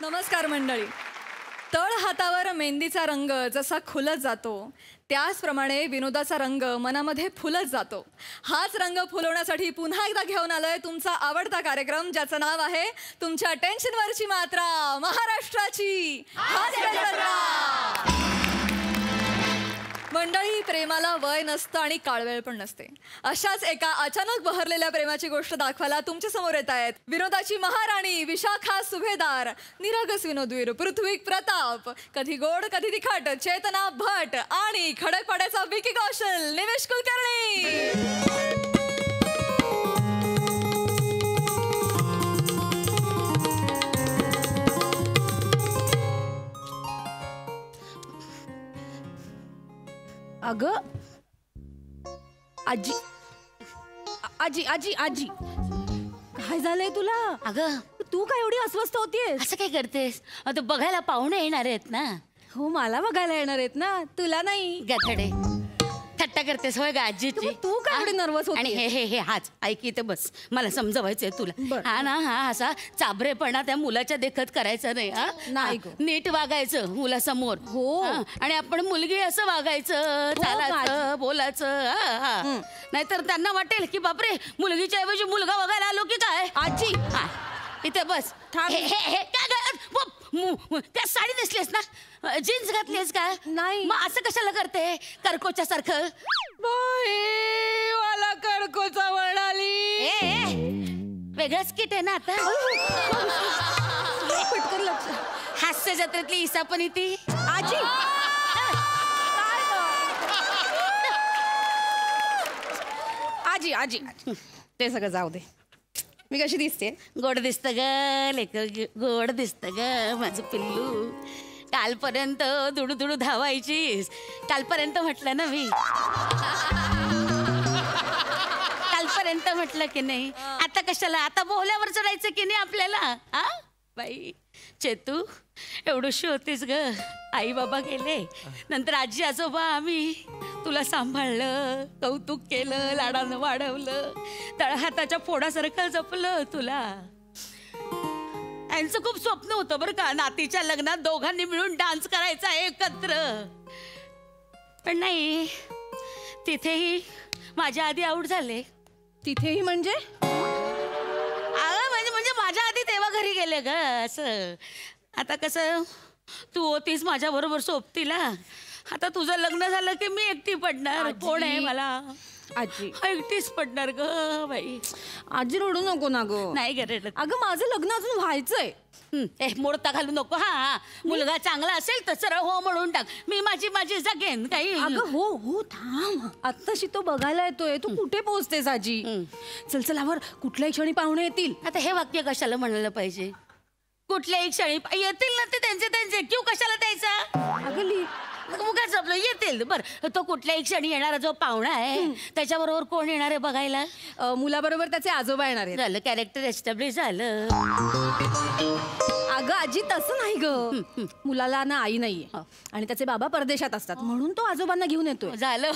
नमस्कार मंडळी. तळ हातावर मेहंदीचा रंग जसा खुलत जातो त्याचप्रमाणे विनोदाचा रंग मनामध्ये फुलत जातो. हाच रंग फुलवण्यासाठी पुन्हा एकदा घेऊन आलोय तुमचा आवडता कार्यक्रम ज्याचं नाव आहे तुमच्या टेन्शनवरची मात्रा, महाराष्ट्राची हास्य जत्रा. मंडळी, प्रेमाला वय नसतं आणि काळवेळ पण नसते. अशाच एका अचानक बहरलेल्या प्रेमाची गोष्ट दाखवायला तुमच्या समोर येत आहेत विनोदाची महाराणी विशाखा सुभेदार, निरागस विनोदवीर पृथ्वी प्रताप, कधी गोड कधी तिखट चेतना भट आणि खडकपाड्याचा विकी कौशल निमेश कुलकर्णी. अगं आजी आजी आजी आजी काय झालंय तुला? अगं तू काय एवढी अस्वस्थ होतीयस? असं काय करतेस? आता बघायला पाहुणे येणार आहेत ना. हो, मला बघायला येणार आहेत ना, तुला नाही. गधडे थट्टा करतेस होय ग आजीची? तू काय एवढी नर्वस होती? आणि हे हे हे हाच ऐक इथे बस, मला समजवायचंय तुला. हा ना, हा असा चाबरेपणा त्या मुलाच्या देखत करायचा नाही. हा नाही हा, नीट वागायचं मुलासमोर. हो. आणि आपण मुलगी असं वागायचं, चालायचं, बोलायचं. हा नाहीतर त्यांना वाटेल की बापरे, मुलगीच्या ऐवजी मुलगा बघायला आलो की काय. आजी हा इथे बस. हे हे हे काय त्या साडी नेसलीस ना, जीन्स घातलीस का? नाही. मग असं कशाला करते करकोच्या सारखं? मला कडकोचा म्हणाली. वेगळंच किट आहे ना आता. पटकन लक्ष. हास्य जत्रेतली इसापणी ती आजी आजी आजी ते सगळं जाऊ दे. मी कशी दिसते? गोड दिसत ग लेकर, गोड दिसत ग माझं पिल्लू. कालपर्यंत दुडू दुडू धावायचीस, कालपर्यंत म्हटलं ना मी, कालपर्यंत म्हटलं की नाही. आता कशाला, आता बोहल्यावर चढायचं की नाही आपल्याला. हा बाई चेतू, एवढीशी होतीस ग, आई बाबा गेले, नंतर आजी आजोबा आम्ही तुला सांभाळलं, कौतुक केलं, लाडानं वाढवलं, तळहाताच्या फोडासारखं जपलं तुला. यांचं खूप स्वप्न होतं बरं का, नातीच्या लग्नात दोघांनी मिळून डान्स करायचा एकत्र. पण नाही, तिथेही माझ्या आधी आऊट झाले. तिथेही म्हणजे? म्हणजे माझ्या आधी तेव्हा घरी गेले ग. असं आता कसं, तू होतीस माझ्या बरोबर सोबतीला, आता तुझं लग्न झालं की मी एकटी पडणार. कोण आहे मला? आजी एकटीच पडणार ग बाई. आजी रडू नको ना ग. नाही ग रडत. अगं माझं लग्न अजून व्हायचंय. मोडता घालू नको. हा मुलगा चांगला असेल तर सरळ हो म्हणून टाक. मी माझी माझी जगेन. काही अगं हो हो थांब, आत्ताशी तो बघायला येतोय. तू कुठे पोहोचतेस आजी? चल चल आवर, कुठल्याही क्षणी पाहुणे येतील. आता हे वाक्य कशाला म्हणायला पाहिजे? कुठल्याही क्षणी येतील ना, ते त्यांचे त्यांचे क्यू कशाला द्यायचा? अगं मुगाच आपलं येतील. बरं, तो कुठल्याही क्षणी येणारा जो पाहुणा आहे त्याच्याबरोबर कोण येणार आहे बघायला? मुलाबरोबर त्याचे आजोबा येणार आहेत. झालं, कॅरेक्टर एस्टॅब्लिश झालं. अगं आजी तसं नाही ग, मुलाला ना आई नाहीये आणि त्याचे बाबा परदेशात असतात, म्हणून तो आजोबांना घेऊन येतोय. झालं.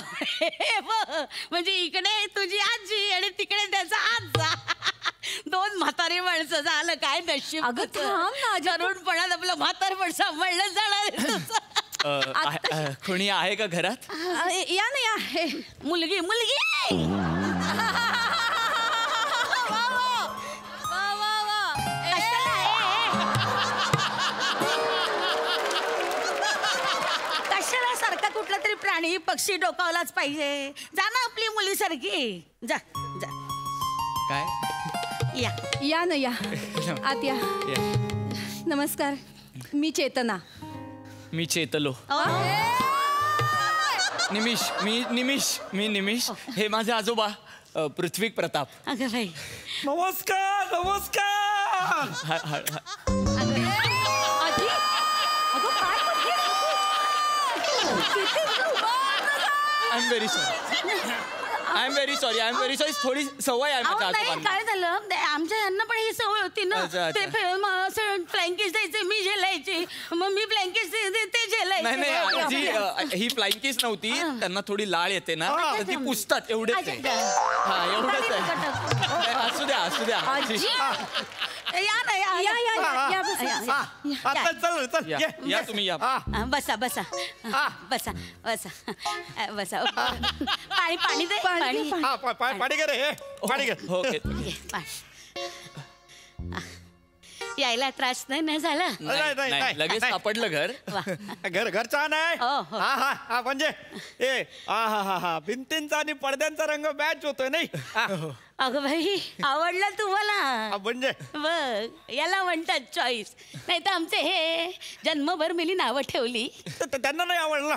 म्हणजे इकडे तुझी आजी आणि तिकडे त्याचा आजा, दोन म्हातारी माणसं. झालं काय नशीब. अगं थांब ना, तरुणपणात आपलं म्हातारपण सांभाळलं जाणार. कोणी आहे का घरात? या ना या. मुलगी मुलगी कशाला सारखा कुठला तरी प्राणी पक्षी डोकावलाच पाहिजे? जा ना आपली मुलीसारखी. जा जा. काय? या ना या, आत या. नमस्कार, मी चेतना. मी चेतलो. मी निमिष. हे माझे आजोबा पृथ्वी प्रताप. अगं बाई, नमस्कार नमस्कार. आजी अगं काय आय एम व्हेरी सॉरी. थोडी सवय आहे माझ्या आजोबांना. काय झालं, आमच्या यांना पण ही सवय होती ना. ते फ्लँकेज द्यायचे, मी झेलायची. मग मी फ्लँकेज ते झेलायचे. नाही नाही आजी ही फ्लाइंग किस नव्हती त्यांना थोडी लाळ येते ना तर ती पुसतात एवढेच आहे हा एवढंच आहे असू द्या आजी. या ना या चल चल ये. या तुम्ही या बसा बसा बसा बसा बसा पाणी दे पाणी पाणी घे रे पाणी घे. ओके घे, पाणी. यायला त्रास नाही ना झाला नाही लगेच सापडलं घर वा. घर छान आहे. हो, हो. हा हा हा म्हणजे ए हा भिंतींचा आणि पडद्यांचा रंग मॅच होतोय नाही हा. अगं बाई आवडलं तुम्हाला हा, म्हणजे बघ याला म्हणतात चॉईस नाही तर आमचे हे जन्मभर मिली नावं ठेवली त्यांना नाही आवडला.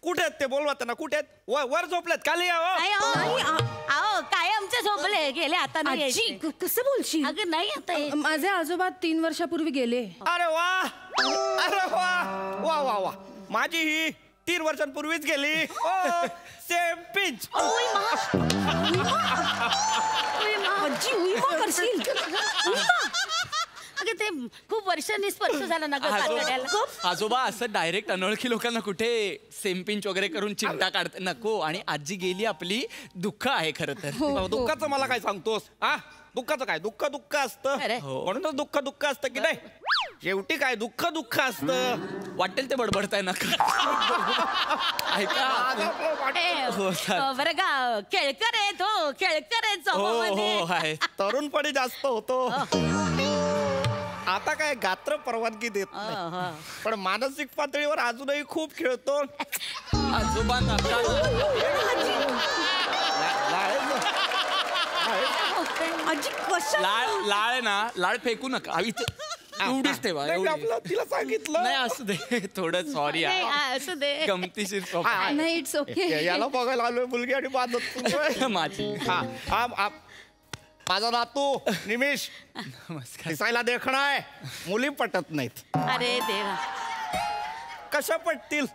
कुठे आहेत ते बोलवा त्यांना. कुठे आहेत वर झोपलेत खाली या हो. नाही, अहो काय आमचे झोपले गेले आता नाही आजी यायचे. कसं बोलशील? अगं नाही आता यायचे. माझे आजोबा 3 वर्षापूर्वी गेले. अरे वा वा वा वा माझी ही 3 वर्षांपूर्वीच गेली. Same pinch. आजी उईमा करशील? अगं ते खूप वर्षांनी स्पर्श झाला ना गं कातड्याला. आजोबा असं डायरेक्ट अनोळखी लोकांना कुठे सेम पिंच वगैरे करून चिमटा काढते नको. आणि आजी गेली आपली दुःख आहे खरं तर. दुःखाचं मला काय सांगतोस हा. दुःखाचं काय दुःख असतं अरे. म्हणून दुःख असतं की नाही. शेवटी काय दुःख असतं. वाटेल ते बडबडताय नका ऐका हो, चालेल. बरं का खेळकर आहेत हो खेळकर आहेत हो स्वभावामध्ये. हो आहे तरुणपणी जास्त होतो. आता काय गात्र परवानगी देत नाही. पण मानसिक पातळीवर अजूनही खूप खेळतो. आजोबा नका आजी कशा? लाळ ना लाळ फेकू नका एवढीच ठेवा नाही, मी एवढी. आपलं तिला सांगितलं. नाही असू दे थोडं सॉरी नाही, असू दे. गमतीशीर स्वभाव. नाही इट्स ओके. याला बघायला आलोय मुलगी आणि बांधत माझी माझा नातू निमिष नमस्कार दिसायला देखणा आहे. मुली पटत नाहीत. अरे देवा कशा पटतील.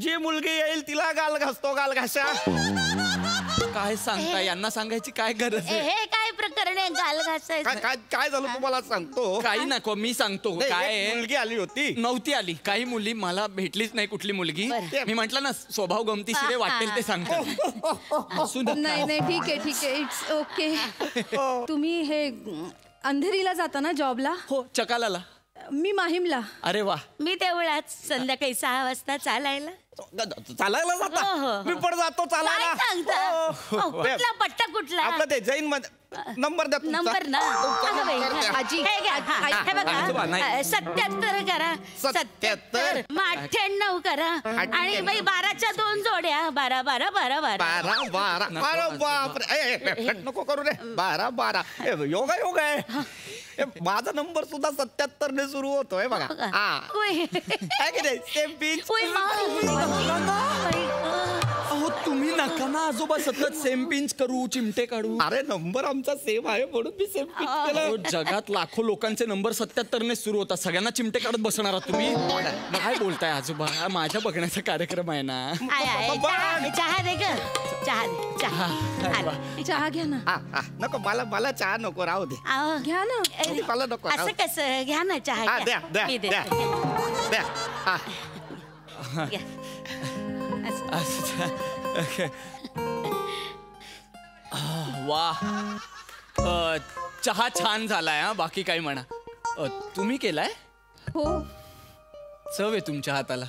जी मुलगी येईल तिला गाल घासतो गाल घाशा. काय सांगता यांना सांगायची काय गरज आहे हे काय प्रकरण आहे गाल काय घासायचं. काय काय झालं तुम्हाला सांगतो. काही नको मी सांगतो नाही, काय एक आहे. मुलगी आली होती. नव्हती आली काही मुली मला भेटलीच नाही कुठली मुलगी. बरं. मी म्हंटल ना स्वभाव गमतीशीर आहे, वाटेल ते सांगतात असू नका. नाही ठीक आहे इट्स ओके. तुम्ही हे अंधेरीला जाता ना जॉबला? हो चकालाला. मी माहीमला. अरे वा मी तेवढाच संध्याकाळी 6 वाजता चालायला. चालायला हो, जाता. हो. मी पण जातो काय चालायला. सांगता अहो, कुठला पट्टा कुठला आपलं ते जैन मध्ये नंबर द्या तुमचा. नंबर ना अगं बाई, नंबर द्या. आजी हे घ्या हे आजोबा, बघा नाही. 77 करा 77. मग 98 करा आणि बाई 12च्या 2 जोड्या 12 12 12 12 12 अरे बापरे. ए, नको करू रे. 12 योगा आहे. माझा नंबर सुद्धा 77 ने सुरू होतोय बघा. हा उय. आहे की नाही. Same pinch. उय, बाई, अहो तुम्ही नका ना आजोबा सतत सेम पिंच करू चिमटे काढू. अरे नंबर आमचा सेम आहे म्हणून मी सेम पिंच केलं. अहो, जगात लाखो लोकांचे नंबर 77 ने सुरू होतात. सगळ्यांना चिमटे काढत बसणार आहात तुम्ही. काय बोलताय आजोबा हा माझ्या बघण्याचा कार्यक्रम आहे ना. आहे. चहा दे ग चहा दे चहा आले. चहा घ्या ना. हा, नको मला चहा नको राहू दे. अहो, घ्या ना. मला नको असं कसं घ्या ना चहा हा, घ्या. द्या मी द्या देते. द्या हा. घ्या. असं. वा चहा छान झालाय हा. बाकी काय म्हणा. तुम्ही केलाय. हो चव आहे तुमच्या हाताला.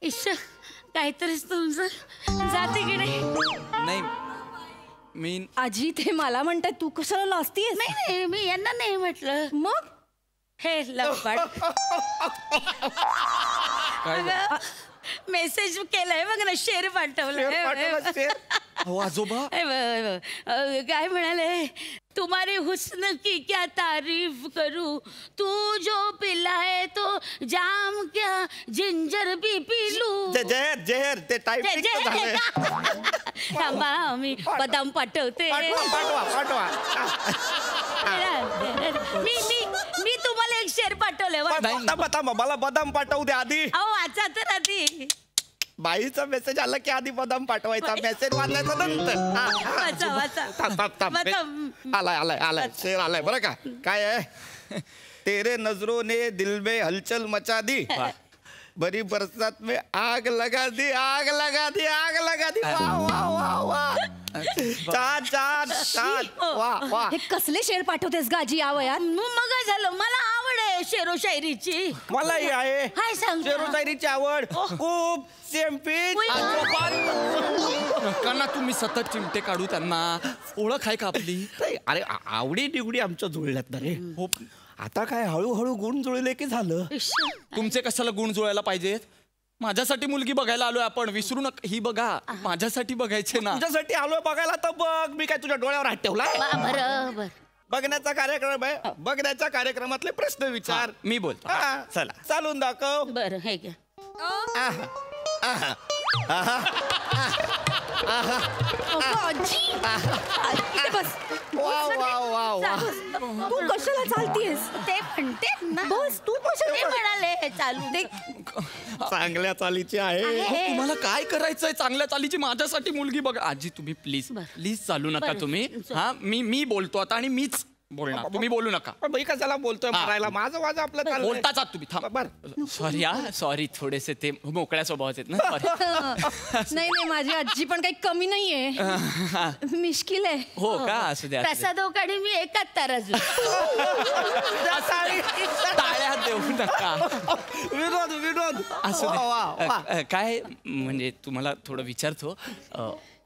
इश्श काहीतरीच तुमचं जाते की नाही. नाही मी आजी ते मला म्हणतात तू कशाला लाजतीयस? नाही मी यांना नाही म्हटलं. मग हे लवकर काय मेसेज केलाय बघ ना शेर पाठवलं. पाठवलं शेर. अहो आजोबा काय म्हणाले तुम्हारी हुस्न की क्या तारीफ करूं तू जो पिला है तो जाम क्या जिंजर भी पी लूं. जहर ते टायपिंग झालंय. थांबा मी बदाम पाठवते. पाठवा मी मी मी तुम्हाला एक शेर पाठवले थांबा मला बदाम पाठवू दे आधी. अहो वाचा तर आधी. बाईचा मेसेज आला की आधी बदाम पाठवायचा. मेसेज वाचायचा नंतर. वाचा वाचा थांब. आलाय शेर आलाय बरं का. काय आहे. तेरे नजरों ने दिल में हलचल मचा दी. बड़ी बरसात में आग लगा दी, आग लगा दी, आग लगा दी. वा वा वा वा. छान छान छान. वा वा. हे कसले शेर पाठवतेस ग आजी या वयात? मग काय झालं, मला आवड आहे शेरो शायरीची. मलाही आहे काय सांगता? शेरो शायरीची आवड खूप. सेम्पिन नका तुम्ही सतत चिमटे काढू त्यांना. ओळख आहे का आपली? अरे आवडी निवडी आमच्या जुळल्यात ना रे. हो. आता काय हळूहळू गुण जुळले की झालं. तुमचे कशाला गुण जुळायला पाहिजेत? माझ्यासाठी मुलगी बघायला आलोय आपण, विसरू नका. ही बघा, माझ्यासाठी बघायचे ना. तुझ्यासाठी आलोय बघायला तर बघ. मी काय तुझ्या डोळ्यावर हात ठेवलाय? बरोबर. बघण्याचा कार्यक्रम आहे. बघण्याच्या कार्यक्रमातले प्रश्न विचार. मी बोलतो. हा, चला चालून दाखव. बरं हे घ्या. आहा, आहा, आहा, आहा. आजी इथे बस. वा वा वा वा. तू कशाला चालतीयस? ते म्हणते ना. बस तू ते कशाला म्हणाले चालू दे. चांगल्या चालीची आहे. अहो, तुम्हाला काय करायचंय? चांगल्या चालीची माझ्यासाठी मुलगी बघा. आजी तुम्ही प्लीज प्लीज चालू नका बरं. तुम्ही. हा मी बोलतो आता आणि मीच बोलणार, तुम्ही बोलू नका. पण बाई कशाला बोलतोय मारायला? माझं आपलं चाललंय. बोलताच आहात तुम्ही. थांब. बरं. सॉरी हा, सॉरी. थोडेसे ते मोकळ्या स्वभावाचे आहेत ना. सॉरी. नाही नाही माझी आजी पण काही कमी नाहीये. मिश्किल आहे. हो का? असू द्या. प्रसाद ओकाडे मी एकाच तराजू. टाळ्या देऊ नका. विनोद विनोद. असू वा, वा, वा. दे. काय म्हणजे तुम्हाला थोडं विचारतो,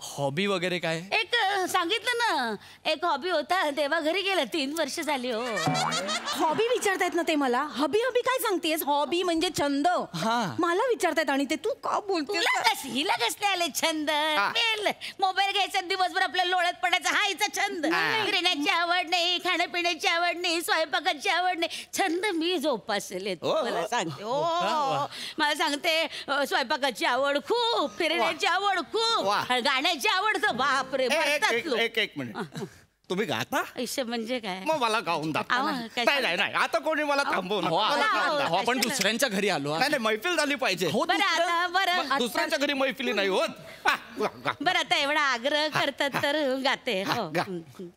हॉबी वगैरे काय? एक सांगितलं ना, एक हॉबी होता तेव्हा घरी गेलं. 3 वर्ष झाली हो. हॉबी विचारतायत ना ते मला. हॉबी हॉबी काय सांगतेस? हॉबी म्हणजे छंद. हा. मला विचारतायत आणि ते तू का बोलतेस? हिला कसले आले छंद? मोबाईल घ्यायचा, दिवसभर आपल्या लोळ्यात पडायचा, हा हिचा छंद. फिरण्याची आवड नाही, खाण्यापिण्याची आवड नाही, स्वयंपाकाची आवड नाही. छंद मी जोपासले मला सांगते. हो मला सांगते, स्वयंपाकाची आवड खूप, फिरण्याची आवड खूप, गाण्याची आवड तर बापरे. एक मिनिट. तुम्ही गाता? ऐश म्हणजे काय? मग मला गाऊन दाखवा. नाही नाही आता कोणी मला थांबवू हो, नका. हो, आपण दुसऱ्यांच्या घरी आलो. नाही मैफिल झाली पाहिजे. हो, बरं आता बरं दुसऱ्यांच्या घरी मैफिली नाही होत. बरं आता एवढा आग्रह करतात तर गाते. हो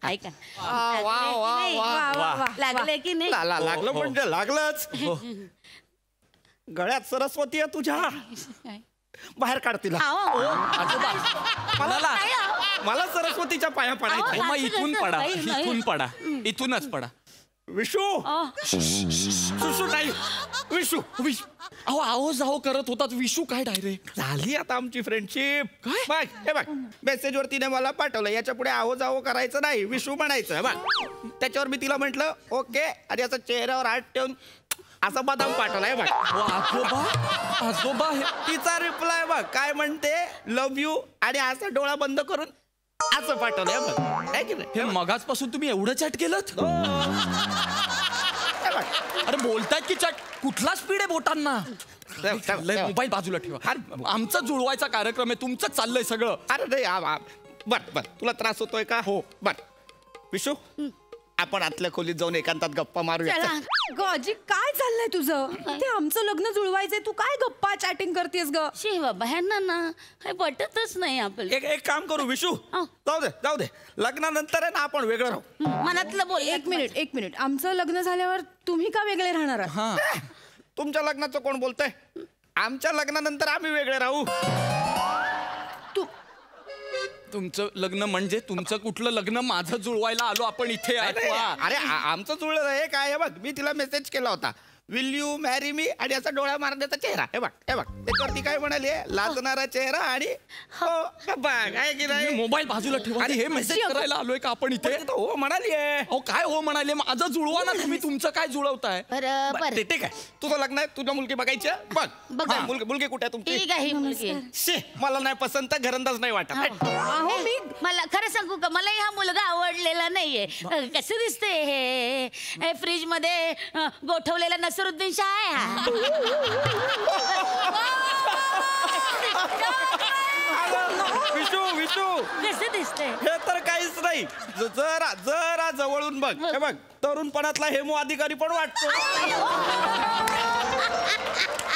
ऐका. वा वा वा. लागले की नाही? लागलं म्हणजे लागलंच. गळ्यात सरस्वती आहे तुझ्या. बाहेर काढ तिला. मला सरस्वतीच्या पाया पडायचं. मग इथून पडा, इथून पडा, इथूनच पडा. विशू सुशू नाही. विशू अहो आहो जाहो करत होतात. विशू काय डायरेक्ट? झाली आता आमची फ्रेंडशिप. बघ हे बघ, मेसेज वर तिने मला पाठवलं, याच्या पुढे आहो जावो करायचं नाही, विशू म्हणायचं. बघ त्याच्यावर मी तिला म्हंटल ओके, आणि असं चेहऱ्यावर हात ठेवून असा बदाम पाठवलाय. बघ आजोबा, आजोबा. तिचा रिप्लाय बघ काय म्हणते, लव्ह यू, आणि असा डोळा बंद करून असं पाठवलंय. बघ आहे की नाही? हे मगाचपासून तुम्ही एवढं चॅट केलं? अरे बोलतायत की चॅट? कुठला स्पीड आहे बोटांना? मोबाईल बाजूला ठेवा. आमचा जुळवायचा कार्यक्रम आहे, तुमचं चाललंय सगळं. अरे नाही बर बर, तुला त्रास होतोय का? हो बर. विशू आपण आतल्या खोलीत जाऊन एकांतात गप्पा मारूया. ग आजी काय चाललंय तुझं? ते आमचं लग्न जुळवायचंय, तू काय गप्पा चॅटिंग करतेस ग? शी बाबा ह्यांना ना हे पटतच नाही आपलं. एक काम करू विशू, जाऊ दे लग्नानंतर आहे ना आपण वेगळं राहू. मनातलं बोल. एक मिनिट. आमचं लग्न झाल्यावर तुम्ही का वेगळे राहणार आहात? तुमच्या लग्नाचं कोण बोलतंय? आमच्या लग्नानंतर आम्ही वेगळे राहू. तुमचं लग्न म्हणजे तुमचं कुठलं लग्न? माझं जुळवायला आलो आपण इथे. अरे आमचं जुळलं हे काय? हे बघ मी तिला मेसेज केला होता, विल यू मॅरी मी, आणि असा डोळा मारण्याचा चेहरा. हे बघ त्याच्यावरती काय म्हणाली, लाजणारा चेहरा आणि हो बघ आहे की नाही? मोबाईल बाजूला ठेवा. आणि हे मेसेज करायला आलोय का आपण इथे? हो म्हणाली. अहो काय हो म्हणाले? माझं जुळवा ना तुम्ही. तुमचं काय जुळवताय? बरोबर. ठीक आहे, तुझं लग्न आहे, तुझ्या मुलगी बघायची आहे. बघ मुलगी कुठे आहे तुमची? ठीक आहे मुलगी. शे मला नाही पसंत, घरंदाज नाही वाटत. अहो मी मला खरं सांगू का, मला हा मुलगा आवडलेला नाहीये. कसं दिसते हे फ्रीज मध्ये गोठवलेला नसरुद्दीन शाह आहे हा. विशू कसं दिसते? हे तर काहीच नाही. जरा जवळून बघ. हे बघ तरुणपणातला हेमू अधिकारी पण वाटतो.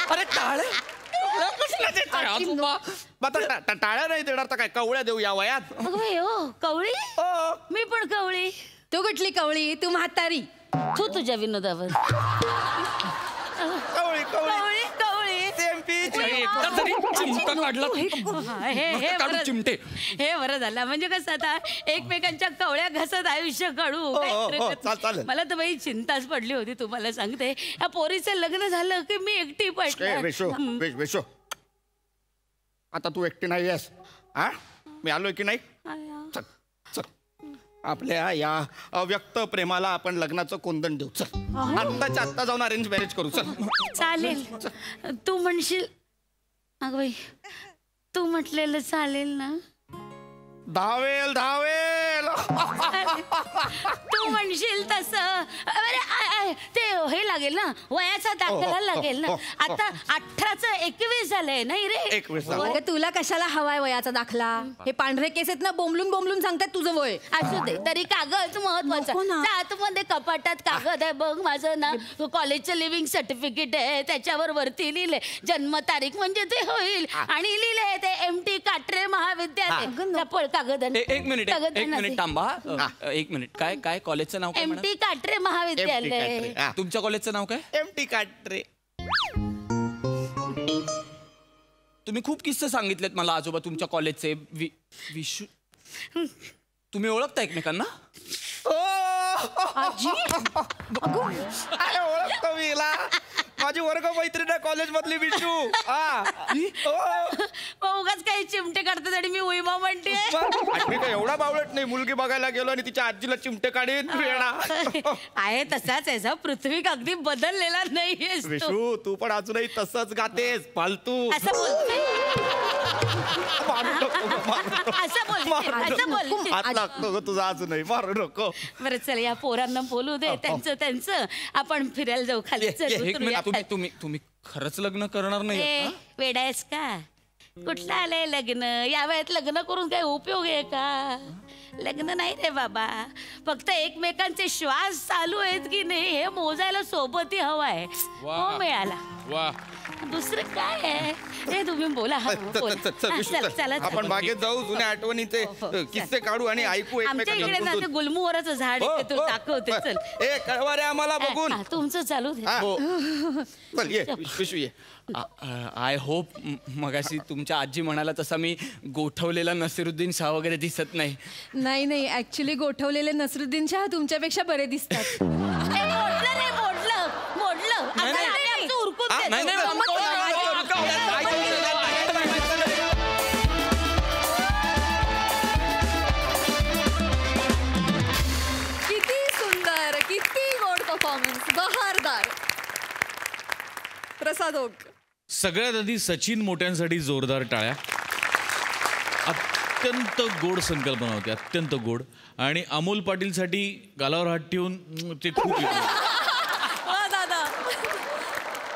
अरे टाळे टाळ्या नाही देणार तर काय कवळ्या देऊ या वयात? कवळी? मी पण कवळी. तू कुठली कवळी? तू म्हातारी. तू तुझ्या विनोदावर. कवळी कवळी सेम चिमटा काढला हे काढू बरं- चिमटे. हे बरं झालं. म्हणजे कसं आता एकमेकांच्या कवळ्या घसत आयुष्य काढू काही हो, हरकत नाही. चालेल. मला तर बाई चिंताच पडली होती, तुम्हाला सांगते. या पोरीचं लग्न झालं की मी एकटी पडले. विशू आता तू एकटी नाही आहेस. हा मी आलोय की नाही. चल चल आपल्या या अव्यक्त प्रेमाला आपण लग्नाचं कोंदण देऊ. चल आत्ताच्या आत्ता जाऊन अरेंज मॅरेज करू. चल चालेल. तू म्हणशील अगं बाई, तू म्हटलेलं चालेल ना. धावेल धावेल. तू म्हणशील तसं. अरे ते हे लागेल ना, वयाचा दाखला लागेल ना. आता 18चं 21 झालंय नाही रे. 21 झालं. अगं तुला कशाला हवाय वयाचा दाखला? हे पांढरे केस आहेत ना, बोंबलून बोंबलून सांगतात तुझं वय. असू दे, तरी कागद महत्वाचा. नको ना. त्या आतमध्ये कपाटात कागद आहे बघ. माझं ना कॉलेजचं लिव्हिंग सर्टिफिकेट आहे, त्याच्यावर वरती लिहिले जन्मतारीख, म्हणजे ते होईल. आणि लिहिले ते MT काटरे महाविद्यालय. त्या पळ कागद एक मिनिट थांबा. 1 मिनिट. काय कॉलेजचं नाव काय म्हणा? MT काटरे महाविद्यालय. तुमच्या कॉलेजचं नाव काय? MT काटरे. तुम्ही खूप किस्से सांगितलेत मला आजोबा तुमच्या कॉलेजचे. विशू तुम्ही ओळखता एकमेकांना? अरे ओळखतो मी हिला. माझी वर्ग मैत्रीण कॉलेज मधली विशू. उगाच काही चिमटे काढतात आणि मी उईमा म्हणते. मी काय एवढा बावळट नाही. मुलगी बघायला गेलो आणि तिच्या आजीला चिमटे काढीन. आहे तसाच आहे सा. पृथ्वी अगदी बदललेला नाहीयेस तू. विशू तू पण अजूनही तसंच गातेस फालतू. असं बोलते. मारू नको, असं बोलते. हात लागतो ग तुझा अजूनही. मारू नको. बरं चल, या पोरांना बोलू दे. त्यांचं आपण फिरायला जाऊ खाली. चल, एक उतरूया मिनिट. तुम्ही खरंच लग्न करणार नाही? ए, वेडायस का? कुठलं आलंय लग्न? या वयात लग्न करून काही उपयोग आहे का? लग्न नाही रे बाबा. फक्त एकमेकांचे श्वास चालू आहेत की नाही हे मोजायला सोबतही हवाय. हो मिळाला. दुसरं काय आहे? हे तुम्ही बोला. चला आपण बागेत जाऊ. जुन्या आठवणीचे किस्से काढू आणि ऐकू. आमच्या इकडे ना ते गुलमोहराचं झाड आहे, ते तू दाखवते. चल ए कळवा रे आम्हाला बघून. तुमचं चालू दे. चल ये विशू ये. आय होप मगाशी तुमच्या आजी म्हणाला तसा मी गोठवलेला नसिरुद्दीन शाह वगैरे दिसत नाही. नाही ऍक्च्युली गोठवलेले नसरुद्दीन शाह तुमच्यापेक्षा बरे दिसतात. मोडलं रे, मोडलं. आता आम्ही आमचं उरकून देतो. किती सुंदर, किती गोड परफॉर्मन्स, बहारदार. प्रसाद ओक. सगळ्यात आधी सचिन मोठ्यांसाठी जोरदार टाळ्या. अत्यंत गोड संकल्पना होती, अत्यंत गोड. आणि अमोल पाटीलसाठी गालावर हात ठेवून ते खूप दादा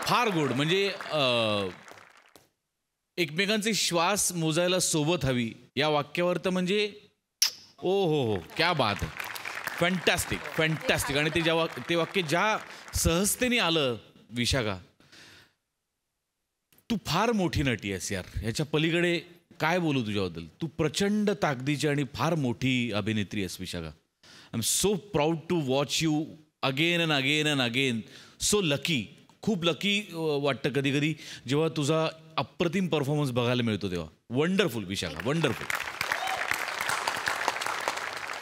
फार गोड. म्हणजे एकमेकांचे श्वास मोजायला सोबत हवी या वाक्यावर तर म्हणजे ओ हो क्या बात आहे. फॅन्टॅस्टिक. आणि ते वाक्य ज्या सहजतेने आलं. विशाखा तू फार मोठी नटी आहेस यार. याच्या पलीकडे काय बोलू तुझ्याबद्दल. तू प्रचंड ताकदीची आणि फार मोठी अभिनेत्री आहेस Vishakha. I am so proud to watch you again and again. So lucky. खूप लकी वाटतं कधी कधी जेव्हा तुझा अप्रतिम परफॉर्मन्स बघायला मिळतो तेव्हा. Wonderful Vishakha, wonderful.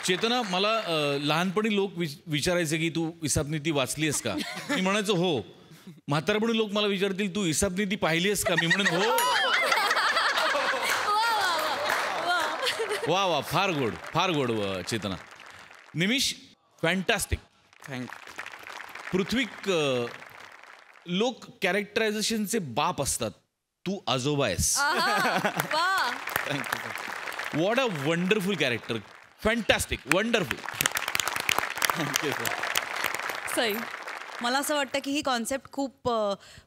चेतना, मला लहानपणी लोक विचारायचे की तू इसापनीती वाचली आहेस का. मी म्हणायचो हो. म्हातारपणी लोक मला विचारतील तू इसापनीती पाहिली आहेस का. मी म्हणेन हो. वा फार गोड चेतना. निमिष फॅन्टॅस्टिक. पृथ्वी लोक कॅरेक्टरायझेशनचे बाप असतात. तू आजोबा आहेस. What a wonderful character. Fantastic, wonderful. Sai. मला असं वाटतं की ही कॉन्सेप्ट खूप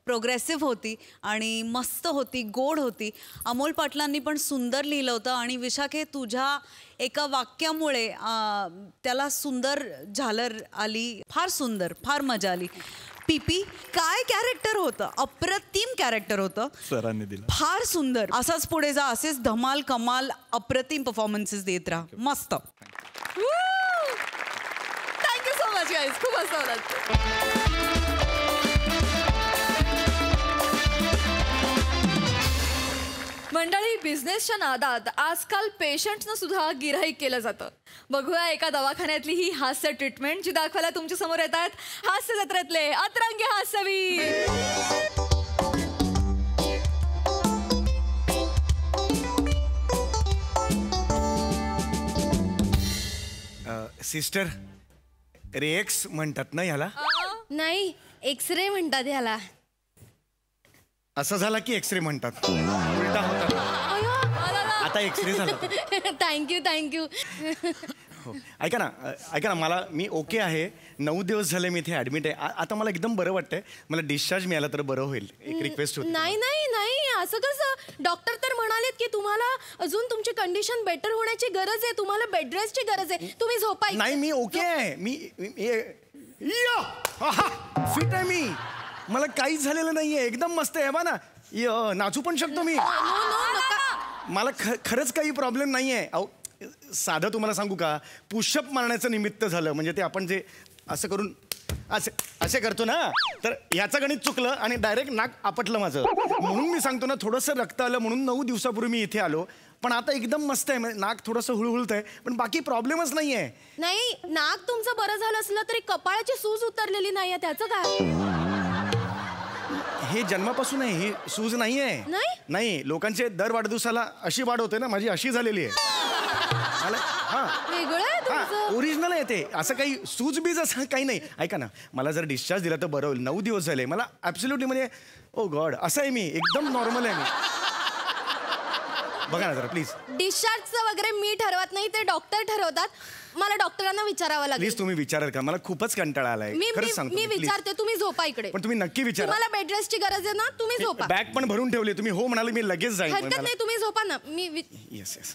प्रोग्रेसिव्ह होती आणि मस्त होती, गोड होती. अमोल पाटलांनी पण सुंदर लिहिलं होतं. आणि विशाखे तुझ्या एका वाक्यामुळे त्याला सुंदर झालर आली. फार सुंदर, फार मजा आली. पीपी काय कॅरेक्टर होतं. अप्रतिम कॅरेक्टर होतं. सरांनी दिलं. फार सुंदर. असाच पुढे जा. असेच धमाल कमाल अप्रतिम परफॉर्मन्सेस देत राहा. मस्त. Thank you so much guys. खूप हसवलं. बिझनेसच्या नादात आजकाल पेशंट्सनं सुद्धा गिऱ्हाईक केलं जातं. बघूया एका दवाखान्यातली ही हास्य ट्रीटमेंट जी दाखवायला तुमच्या समोर येत आहेत हास्य जत्रेतले अतरंगी हास्यवीर. सिस्टर, रेक्स म्हणतात ना याला? नाही, एक्सरे म्हणतात ह्याला. असं झाला की एक्सरे म्हणतात. उलटा होता. आता एक्सरे झाला. थँक्यू. हो. ऐका ना मला मी ओके आहे. 9 दिवस झाले मी इथे ऍडमिट आहे. आता मला एकदम बरं वाटतंय. मला डिस्चार्ज मिळाला तर बरं होईल. एक रिक्वेस्ट होती. नाही असं कसं? डॉक्टर तर म्हणालेत की तुम्हाला अजून तुमची कंडिशन बेटर होण्याची गरज आहे. तुम्हाला बेड रेस्टची गरज आहे. तुम्ही झोपा. नाही, मी ओके आहे. मी फिट आहे. मी मला काहीच झालेलं नाहीये. एकदम मस्त आहे. बा ना, नाचू पण शकतो मी. मला खरंच काही प्रॉब्लेम नाहीये. अहो, साधं तुम्हाला सांगू का, पुशअप मारण्याचं निमित्त झालं. म्हणजे ते आपण जे असं करून असे करतो ना, तर ह्याचं गणित चुकलं आणि डायरेक्ट नाक आपटलं माझं. म्हणून मी सांगतो ना, थोडंसं रक्त आलं म्हणून 9 दिवसापूर्वी मी इथे आलो. पण आता एकदम मस्त आहे. नाक थोडंसं हुळहुळत आहे, पण बाकी प्रॉब्लेमच नाहीये. नाही, नाक तुमचं बरं झालं असलं तरी कपाळाची सूज उतरलेली नाहीये, त्याचं काय? हे जन्मापासून आहे. ही सूज नाहीये. नाही, लोकांचे दर वाढदिवसाला अशी वाढ होते ना, माझी अशी झालेली आहे. ओरिजिनल आहे ते. असं काही सूज बीज असं काही नाही. ऐका ना, मला जर डिस्चार्ज दिला तर बरं होईल. 9 दिवस झाले मला ऍब्सोल्युटली. म्हणजे ओ गॉड, असं आहे मी. एकदम नॉर्मल आहे मी. बघा ना जरा प्लीज. डिस्चार्जचं वगैरे मी ठरवत नाही, ते डॉक्टर ठरवतात. मला डॉक्टरांना विचारावं लागेल. प्लीज तुम्ही विचाराल का? मला खूपच कंटाळा आलाय. खरंच सांगतो. मी विचारते, तुम्ही झोपा इकडे. पण तुम्ही नक्की विचारा. मला बेड रेस्टची गरज आहे ना, तुम्ही झोपा. बॅग पण भरून ठेवली. तुम्ही हो म्हणाले, मी लगेच जाईन. हरकत नाही, तुम्ही झोपा ना. येस.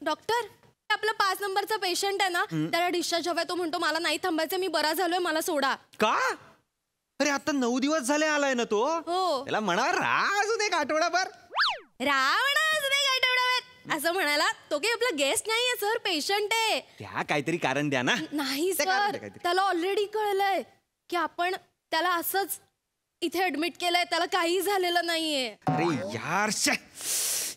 डॉक्टर, आपला 5 नंबरचा पेशंट आहे ना, त्याला डिस्चार्ज हवाय. तो म्हणतो मला नाही थांबायचं, मी बरा झालोय, मला सोडा. का? अरे आता 9 दिवस झाले आलाय ना तो. हो. त्याला म्हणा अजून एक आठवडाभर. असं म्हणाला. तो काही आपला गेस्ट नाहीये सर, पेशंट आहे. त्या काहीतरी कारण द्या ना. नाही सर, त्याला ऑलरेडी कळलंय की आपण त्याला असंच इथे ऍडमिट केलंय. त्याला काही झालेलं नाहीये. अरे यार,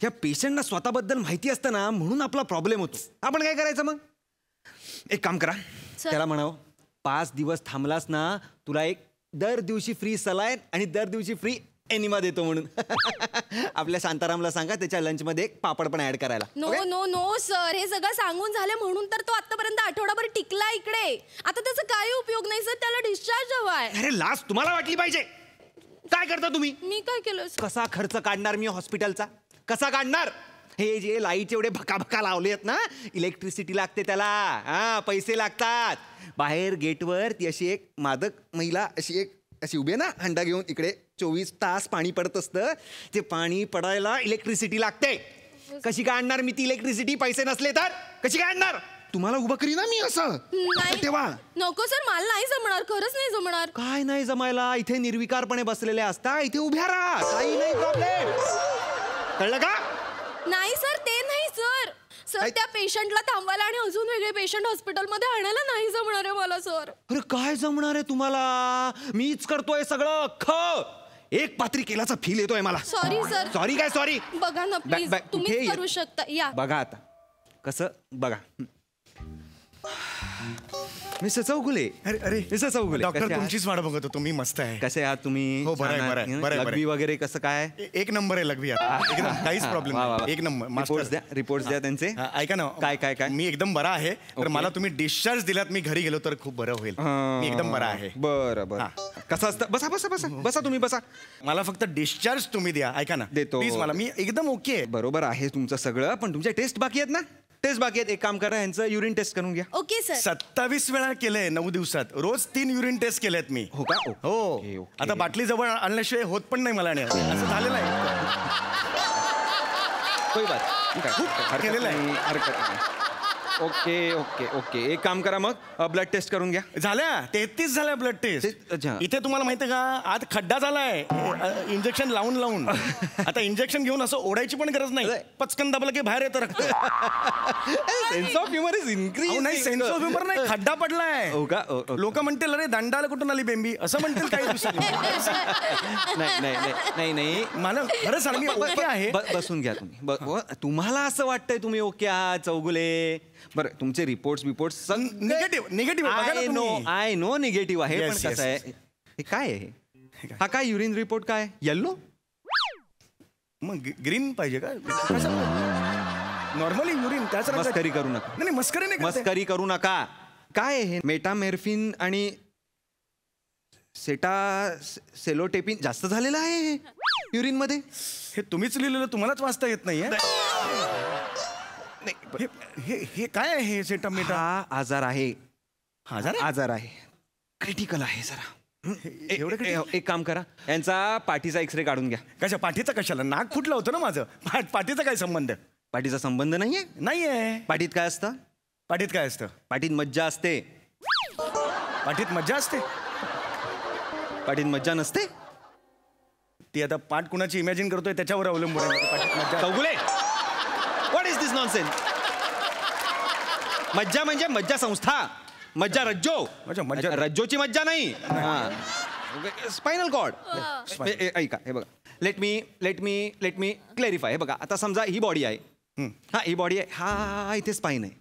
या पेशंटना स्वतःबद्दल माहिती असतं ना, म्हणून आपला प्रॉब्लेम होतो. आपण काय करायचं मग? एक काम करा, त्याला म्हणावं 5 दिवस थांबलास ना, तुला एक दर दिवशी फ्री सलाईन आणि दर दिवशी फ्री एनिमा देतो म्हणून. आपल्या शांतारामला सांगा त्याच्या लंचमध्ये एक पापड पण ऍड करायला. नो सर, हे सगळं सांगून झाले म्हणून तर तो आतापर्यंत आठवडाभर टिकला इकडे. आता त्याचा काही उपयोग नाही सर, त्याला डिस्चार्ज हवाय. अरे लाज तुम्हाला वाटली पाहिजे. काय करता तुम्ही? मी काय केलं? कसा खर्च काढणार मी हॉस्पिटलचा? कसा काढणार? हे जे लाईट एवढे भका लावले आहेत ना, इलेक्ट्रिसिटी लागते त्याला. पैसे लागतात. बाहेर गेटवर ती अशी एक मादक महिला अशी उभी आहे ना, हंडा घेऊन. इकडे 24 तास पाणी पडत असतं. ते पाणी पडायला इलेक्ट्रिसिटी लागते. कशी काय आणणार मी ती इलेक्ट्रिसिटी? पैसे नसले तर कशी काय आणणार? तुम्हाला उभं करी ना मी असं. तेव्हा नको सर, मला नाही जमणार. खरंच नाही जमणार. काय नाही जमायला? इथे निर्विकारपणे बसलेले असता, इथे उभ्या राहा. काही नाही प्रॉब्लेम. कळलं का? नाही सर, ते नाही सर. सर, त्या पेशंटला थांबवायला आणि अजून वेगळे पेशंट हॉस्पिटलमध्ये आणायला नाही जमणार आहे मला सर. अरे काय जमणार आहे तुम्हाला? मीच करतोय सगळं. एक पात्री केल्याचा फील येतोय मला. Sorry sir. सॉरी काय सॉरी? बघा ना प्लीज, तुम्ही करू शकता. या बघा आता कसं. बघा मिस्टर चौगुले. अरे मिस्टर चौगुले, डॉक्टर तुमचीच वाट बघत होतो. मी मस्त आहे. कसे आहात तुम्ही? हो, बरं. लघवी वगैरे कसं काय? एक नंबर आहे लघवी. आता काहीच प्रॉब्लेम नाही. एक नंबर. रिपोर्ट्स द्या त्यांचे. ऐका ना, काय मी एकदम बरा आहे. तर मला तुम्ही डिस्चार्ज दिलात, मी घरी गेलो तर खूप बरं होईल. मी एकदम बरा आहे. बरं. कसं असतं? बसा तुम्ही बसा. मला फक्त डिस्चार्ज तुम्ही द्या. ऐका ना, देतो प्लीज. मला मी एकदम ओके. बरोबर आहे तुमचं सगळं, पण तुमच्या टेस्ट बाकी आहेत ना? टेस्ट बाकी आहेत. एक काम करा, यांचं युरिन टेस्ट करून घ्या. Okay sir. 27 वेळा केलंय 9 दिवसात. रोज 3 युरिन टेस्ट केलेत मी. हो का? हो. आता बाटली जवळ आणल्याशिवाय होत पण नाही मला. असं झालेलं आहे. कोई बात केलेलं आहे. ओके ओके ओके एक काम करा मग ब्लड टेस्ट करून घ्या. झाल्या 33 झाल्या ब्लड टेस्ट. अच्छा. इथे तुम्हाला माहिती आहे का आत खड्डा झालाय इंजेक्शन लावून लावून. आता इंजेक्शन घेऊन असं ओढायची पण गरज नाही, पचकन दाबलं की बाहेर येतं रक्त. Sense of humour is increase. नाही सेन्स ऑफ ह्युमर नाही, खड्डा पडलाय. हो का? लोक म्हणतील अरे दंडाला कुठून आली बेंबी असं म्हणतील काही दिवसांनी. नाही नाही नाही नाही मला खरं सांग मी ओके आहे. बसून घ्या तुम्ही. तुम्हाला असं वाटतंय तुम्ही ओके आहात चौगुले. बरं तुमचे reports negative I know negative आहे. Yes, पण कसं yes. आहे हे काय आहे हा काय युरिन रिपोर्ट काय येल्लो मग ग्रीन पाहिजे का? नॉर्मली युरिन त्याच मस्करी करू नका. नाही मस्करी नाही करते. मस्करी करू नका. काय आहे हे मेटामेर्फिन आणि सेलोटेपिन जास्त झालेलं आहे युरिन मध्ये. हे तुम्हीच लिहिलेलं तुम्हालाच वाचता येत नाहीये. हे काय आहे हे सेटामेटा? हा आजार आहे. आजार आहे क्रिटिकल आहे जरा. एवढं एक काम करा यांचा पाठीचा एक्सरे काढून घ्या. कशा पाठीचा कशाला? नाक फुटलं होतं ना माझं. पाठीचा काय संबंध? पाठीचा संबंध नाहीये. पाठीत काय असतं? पाठीत काय असतं? पाठीत मज्जा असते. पाठीत मज्जा असते? पाठीत मज्जा नसते. ती आता पाठ कुणाची इमॅजिन करतोय त्याच्यावर अवलंबून आहे. पाठीत मज्जा. Chougule what is this nonsense? मज्जा म्हणजे मज्जा संस्था. मज्जा रज्जो. मज्जा रज्जोची मज्जा नाही. Spinal cord. ऐका हे बघा लेट मी क्लॅरिफाय. हे बघा आता समजा ही बॉडी आहे. हा ही बॉडी आहे. हा इथे स्पाइन आहे.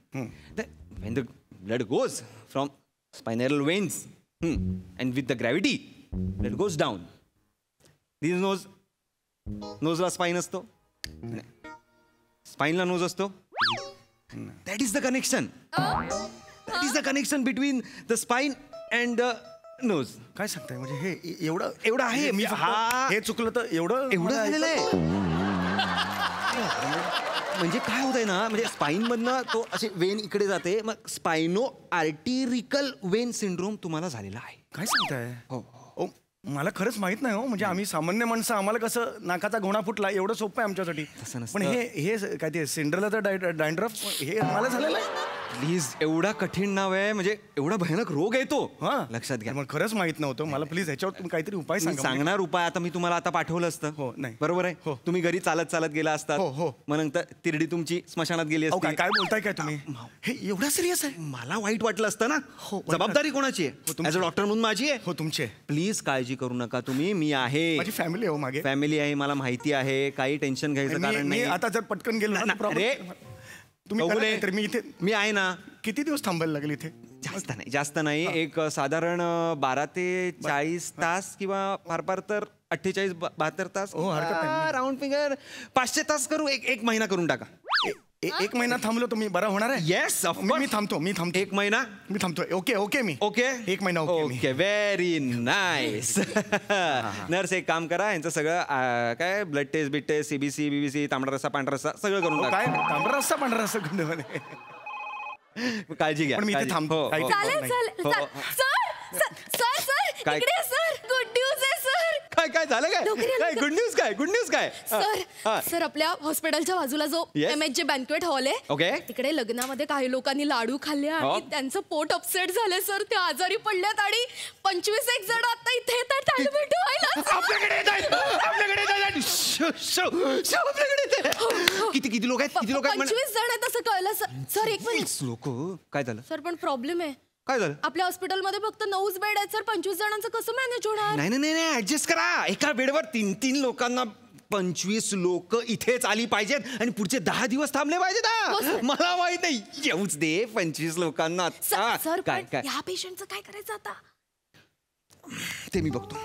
When the blood goes from spinal veins and with the gravity blood goes down. This नोजला स्पाइन असतो. स्पाइनला नोज असतो. That is the connection. That is the connection between the spine and the nose. काय सांगताय? म्हणजे हे एवढं आहे. मी हे चुकलं तर एवढं झालेलं आहे. म्हणजे काय होतंय ना म्हणजे स्पाईन मधनं तो असे वेन इकडे जाते. मग स्पायनो आर्टिरिकल वेन सिंड्रोम तुम्हाला झालेला आहे. काय सांगताय? हो मला खरंच माहित नाही हो. म्हणजे आम्ही सामान्य माणसं आम्हाला कसं नाकाचा घोणा फुटला एवढं सोपं आहे आमच्यासाठी. पण हे काय ते सिंड्रेलाचं डॅन्ड्रफ हे मला झालेलं आहे. प्लीज एवढा कठीण नाव आहे म्हणजे एवढा भयानक रोग आहे तो. लक्षात घ्या. मग खरंच माहित नव्हतं मला. प्लीज ह्याच्यावर तुम्ही काहीतरी उपाय सांगा. सांगणार उपाय आता मी तुम्हाला आता पाठवलं असतं. हो नाही बरोबर आहे. हो तुम्ही घरी चालत चालत गेला असतात. हो मग नंतर तिरडी तुमची स्मशानात गेली असती. काय बोलताय काय तुम्ही? हे एवढा सिरियस आहे? मला वाईट वाटलं असतं ना. जबाबदारी कोणाची आहे? ॲज अ डॉक्टर म्हणून माझी आहे. हो तुमची. प्लीज काळजी करू नका तुम्ही. मी आहे. माझी फॅमिली आहे मागे. फॅमिली आहे मला माहिती आहे. काही टेन्शन घ्यायचं कारण नाही. आता जर पटकन गेलो अरे तुम्ही मी आहे ना. किती दिवस थांबायला लागेल इथे? जास्त नाही. एक साधारण 12 ते 40 तास किंवा फार तर 48-72 तास. राऊंड फिगर 500 तास करू. एक महिना करून टाका. एक महिना थांबलो तुम्ही बरा होणार आहे? येस मी थांबतो. एक महिना मी थांबतोय. ओके मी ओके एक महिना ओके व्हेरी नाईस. नर्स एक काम करा यांचं सगळं काय blood test test CBC BBC तांबडा रस्सा पांढरा रस्सा सगळं करून टाका. काय तांबडा रस्सा पांढरा रस्सा काळजी घ्या. मी इथे थांबतो. चालेल सर इकडे सर गुड न्यूज आहे सर. काय झालं काय गुड न्यूज काय? सर आपल्या हॉस्पिटलच्या बाजूला जो MHJ बँक्वेट हॉल आहे ओके तिकडे लग्नामध्ये काही लोकांनी लाडू खाल्ले आणि त्यांचं पोट अपसेट झाले सर. ते आजारी पडल्यात आणि 25 जण आता इथे येतात ऍडमिट व्हायला. किती लोक आहेत? 25 जण आहेत असं कळलं सर. एक मिनिट लोक काय झालं सर? पण प्रॉब्लेम आहे. काय झालं? आपल्या हॉस्पिटलमध्ये फक्त 9 बेड आहेत सर. 25 जणांचं कसं मॅनेज होणार? नाही ऍडजस्ट करा. एका बेडवर 3 लोकांना 25 लोक इथेच आली पाहिजेत आणि पुढचे 10 दिवस थांबले पाहिजेत. मला माहित नाही. येऊच दे 25 लोकांना. सर काय ह्या पेशंटचं काय करायचं आता? ते मी बघतो.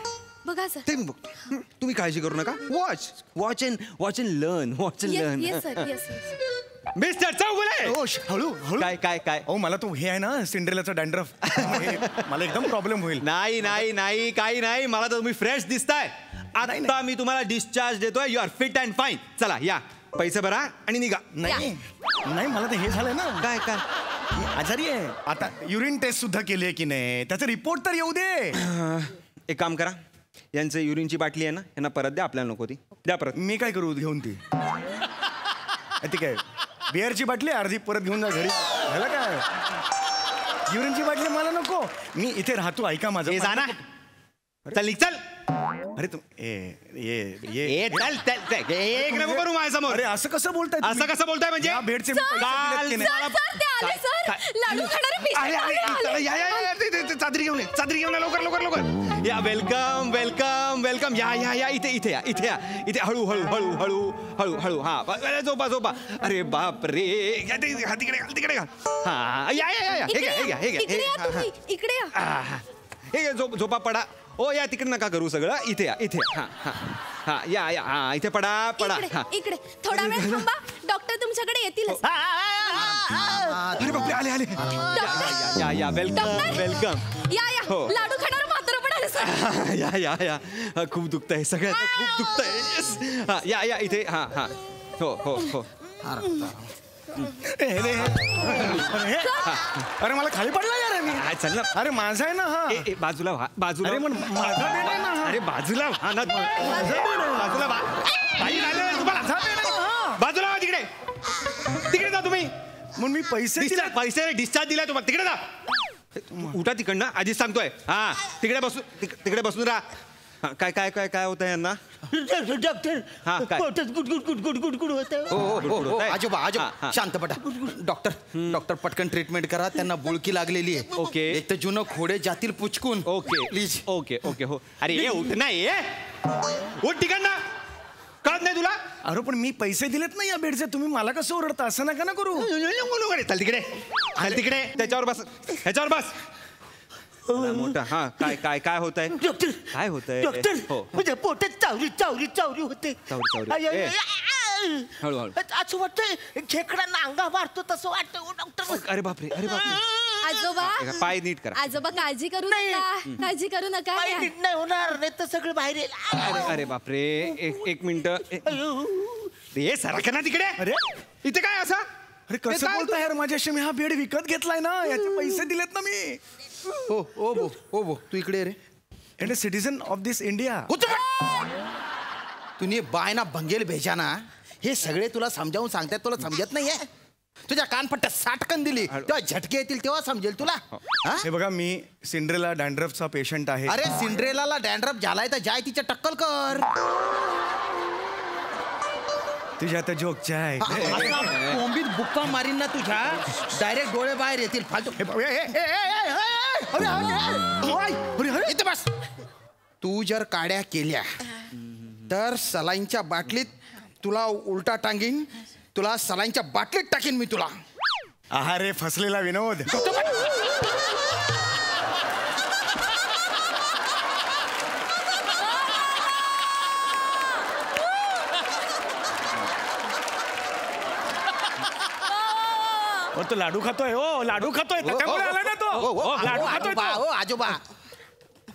बघा सर. ते मी बघतो. तुम्ही काळजी करू नका. Watch and learn. Yes sir. Mister Chougule हळू काय मला तो हे आहे ना सिंड्रेलाचा डॅन्ड्रफ. मला एकदम प्रॉब्लेम होईल. नाही काही नाही. मला तर तुम्ही फ्रेश दिसताय. आता मी तुम्हाला डिस्चार्ज देतोय. You are fit and fine. चला या पैसे भरा आणि निघा. नाही मला तर हे झालंय ना. काय आजारी आहे. आता युरिन टेस्ट सुद्धा केली आहे की नाही त्याचा रिपोर्ट तर येऊ दे. एक काम करा यांचं युरिनची बाटली आहे ना यांना परत द्या. आपल्याला नको ती द्या परत. मी काय करू घेऊन ती? ती काय बिअरची बाटली अर्धी परत घेऊन जा घरी. ह्याला काय युरिनची बाटली मला नको, मी इथे राहतो, ऐका माझं. जा ना, चल निघ, चल. अरे तू ए चल चल, एक नको करू माझ्यासमोर. अरे असं कसं बोलताय असं कसं बोलताय म्हणजे? भेटचे लाडू खाणारे चादरी घेऊन ये, चादरी घेऊन ये, लवकर लवकर लवकर या. वेलकम वेलकम वेलकम, या या या, इथे इथे या, इथे या, इथे हळू हळू हळू हळू हळू हळू. हा झोपा झोपा. अरे बाप रे, तिकडे घाल, तिकडे घाल. हा या या या, हे घ्या हे घ्या हे घ्या, इकडे या. हे झोपा पडा. ओ या, तिकडे नका करू सगळं, इथे या, इथे. हा हा हा, या या, हा इथे पडा पडा. इकडे थोडा वेळ थांबा, डॉक्टर तुमच्याकडे येतील. अरे बापरे, आले आले. या या, वेलकम वेलकम. या या, लाडू खाणार मात्र पण आले सर. या या या, खूप दुखतंय सगळ्यात, खूप दुखतंय. हा या या, इथे. हा हा, हो हो हो. अरे मला खाली पडला यार मी. चल ना. अरे माझा आहे ना हा. बाजूला व्हा, बाजूला. अरे पण माझा बेड आहे ना. अरे बाजूला व्हा ना, बाजूला व्हा. बाजूला व्हा, तिकडे तिकडे जा तुम्ही. मग मी पैसे पैसे डिस्चार्ज दिलाय तुम्हाला, तिकडे जा. उठा तिकडनं, आधीच सांगतोय. हा तिकडे बसू, तिकडे बसून राहा. काय काय काय काय होतं यांना? डॉक्टर, हा काय गुड होत. आजोबा आजोबा शांत पडा. डॉक्टर पटकन ट्रीटमेंट करा, त्यांना बुळकी लागलेली आहे. ओके. एक तर जुनं खोडे जातील पुचकून. Okay please. ओके ओके हो. अरे ये उठ ना, ये उठ तिकडनं. कळत नाही तुला? अरे पण मी पैसे दिलेत ना या बेडचे, तुम्ही मला कसं ओरडता? असं नका ना करू. चल तिकडे, चल तिकडे, त्याच्यावर बस, ह्याच्यावर बस. मोठा. हा काय काय काय होत आहे? डॉक्टर काय होत आहे? डॉक्टर, म्हणजे पोटात चावरी चावरी चावरी होते. चावरी. हळूहळू. असं वाटतंय खेकडांना अंगा मारतो तसं वाटतं डॉक्टर. अरे बापरे, अरे बापरे. आजोबा, पाय नीट करा. आजोबा काळजी करू नका, काळजी करू नका. नाही होणार, नाही तर सगळं बाहेर येईल. अरे अरे बापरे, एक मिनिट. हे सारखं ना तिकडे. अरे इथे काय असा? अरे कसं बोलताय यार माझ्याशी? मी हा बेड विकत घेतलाय ना, याचे पैसे दिलेत ना मी. ओ बो तू इकडे रे. And citizen of this India. तुम्ही बायना बंगेल भेजा ना, हे सगळे तुला समजावून सांगतात, तुला समजत नाहीये. तुझ्या कानपट्ट्या साटकन दिली तेव्हा झटके येतील, तेव्हा समजेल तुला. हे बघा, मी सिंड्रेला डॅन्ड्रफचा पेशंट आहे. अरे सिंड्रेलाला डॅन्ड्रफ झालाय तर जाय तिच्या टक्कल कर. तुझ्या तर जोकच्या आहे. कोंबीत बुक्का मारीन ना तुझ्या, डायरेक्ट डोळे बाहेर येतील फालतू. इथे बस. तू जर काड्या केल्या तर सलाईनच्या बाटलीत तुला उलटा टांगीन, तुला सलाईनच्या बाटलीत टाकीन मी तुला. अरे फसलेला विनोद. तो लाडू खातोय. हो लाडू खातोय, त्याच्यामुळे आला ना तो. लाडू खातोय. आजोबा,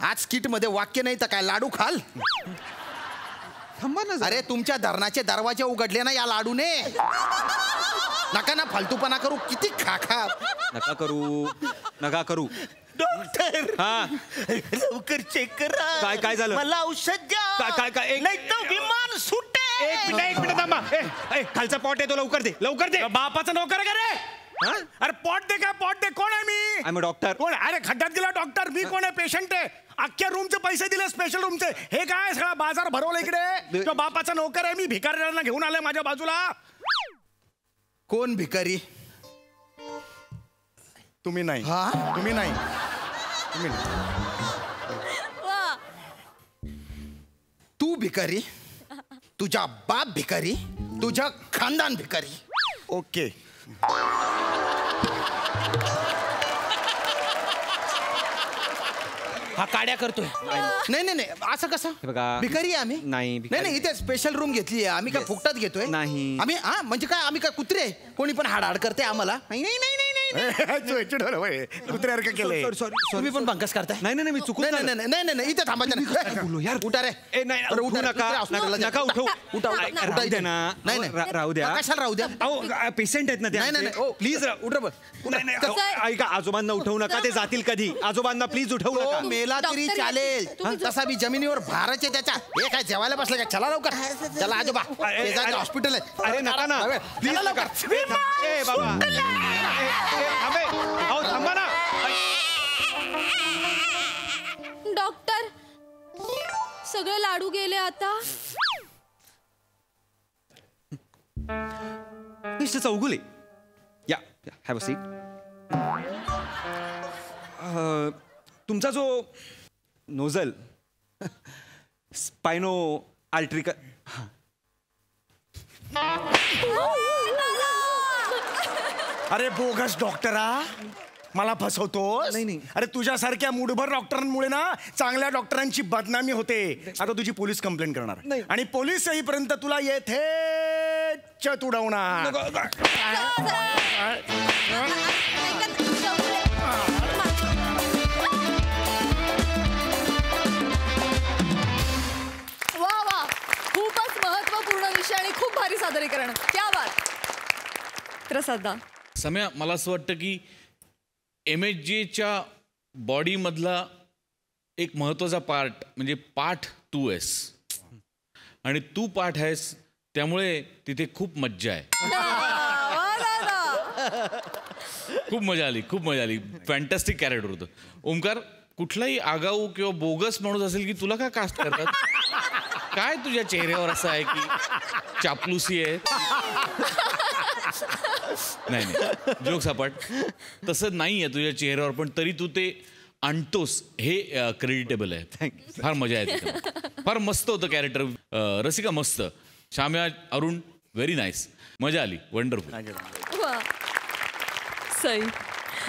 आज किट मध्ये वाक्य नाही तर काय लाडू खाल. थांबा ना. अरे तुमच्या धरणाचे दरवाजे उघडले ना या लाडूने. नका ना फालतूपणा करू. किती खा. नका करू, नका करू. डॉक्टर, हा लवकर चेक करा. काय काय झालं? मला औषध द्या. काय काय काय? नाही तर विमान सुटे. एक मिनिट थांबा. खालचा पॉट आहे तो लवकर दे, लवकर दे. बापाचा नोकर का रे? अरे पॉट दे. काय पॉट दे? कोण आहे मी? I am doctor. कोण? अरे खड्ड्यात गेला डॉक्टर. मी कोण आहे? पेशंट आहे. अख्ख्या रूमचे पैसे दिले, स्पेशल रूमचे. हे काय सगळा बाजार भरवला इकडे? तो बापाचा नोकर आहे मी, भिकाऱ्यांना घेऊन आलाय माझ्या बाजूला. कोण भिकारी? तुम्ही नाही. तुम्ही नाही. तुम्ही नाही. तू भिकारी, तुझा बाप भिकारी, तुझा खानदान भिकारी. ओके. हा काड्या करतोय. नाही असं कसं? भिकारी आहे आम्ही? नाही इथे स्पेशल रूम घेतली आहे आम्ही. काय फुकटात घेतोय? नाही. आम्ही म्हणजे काय, आम्ही काय कुत्रे? कोणी पण हाड करते आम्हाला? नाही. कुत्र्यासारखं केलंय. तुम्ही पण बंकस करताय? नाही नाही, मी चुकून. नाही इथे थांबायचं. बोलू यार. उठा रे. उठू नका, नका उठू. राहू द्या ना. नाही राहू द्या. कशाला राहू द्या? अहो पेशंट आहेत ना ते. नाही प्लीज उठ. ऐका, आजोबांना उठवू नका, ते जातील कधी. आजोबांना प्लीज उठवू नका. मेला तरी चालेल, तसा मी जमिनीवर भाराचे त्याच्या. हे काय जेवायला बसला का? चला लवकर. चला आजोबा, हॉस्पिटल आहे. अरे नका ना, प्लीज लवकर. ए बाबा, थांबे अहो थांबा ना. डॉक्टर सगळे लाडू गेले आता. मिस्टर चौगुले या हॅव अ सीट. तुमचा जो नोझल स्पायनो आल्ट्रिका अरे बोगस डॉक्टरा, मला फसवतोस? नाही. अरे तुझ्यासारख्या मूडभर डॉक्टरांमुळे ना चांगल्या डॉक्टरांची बदनामी होते. आता तुझी पोलीस कंप्लेंट करणार आणि पोलीस येईपर्यंत तुला येथे उडवणार. वा वा, खूपच महत्वपूर्ण विषय आणि खूप भारी सादरीकरण. क्या बात. प्रसाद दा. सम्या, मला असं वाटतं की MHJच्या बॉडीमधला एक महत्त्वाचा पार्ट म्हणजे पाठ तू आहेस आणि तू पाठ आहेस, त्यामुळे तिथे खूप मज्जा आहे. खूप मजा आली. फॅन्टॅस्टिक कॅरेक्टर होतं. ओमकार, कुठलाही आगाऊ किंवा बोगस माणूस असेल की तुला का कास्ट करतात? काय तुझ्या चेहऱ्यावर असं आहे की चापलुसी आहे? नाही जोक सपाट तसं नाही आहे तुझ्या चेहऱ्यावर, पण तरी तू ते आणतोस हे क्रेडिटेबल आहे. फार मजा येते. फार मस्त होतं कॅरेक्टर. रसिका मस्त. शाम्या, अरुण व्हेरी नाईस. मजा आली. वंडरफुल. सई.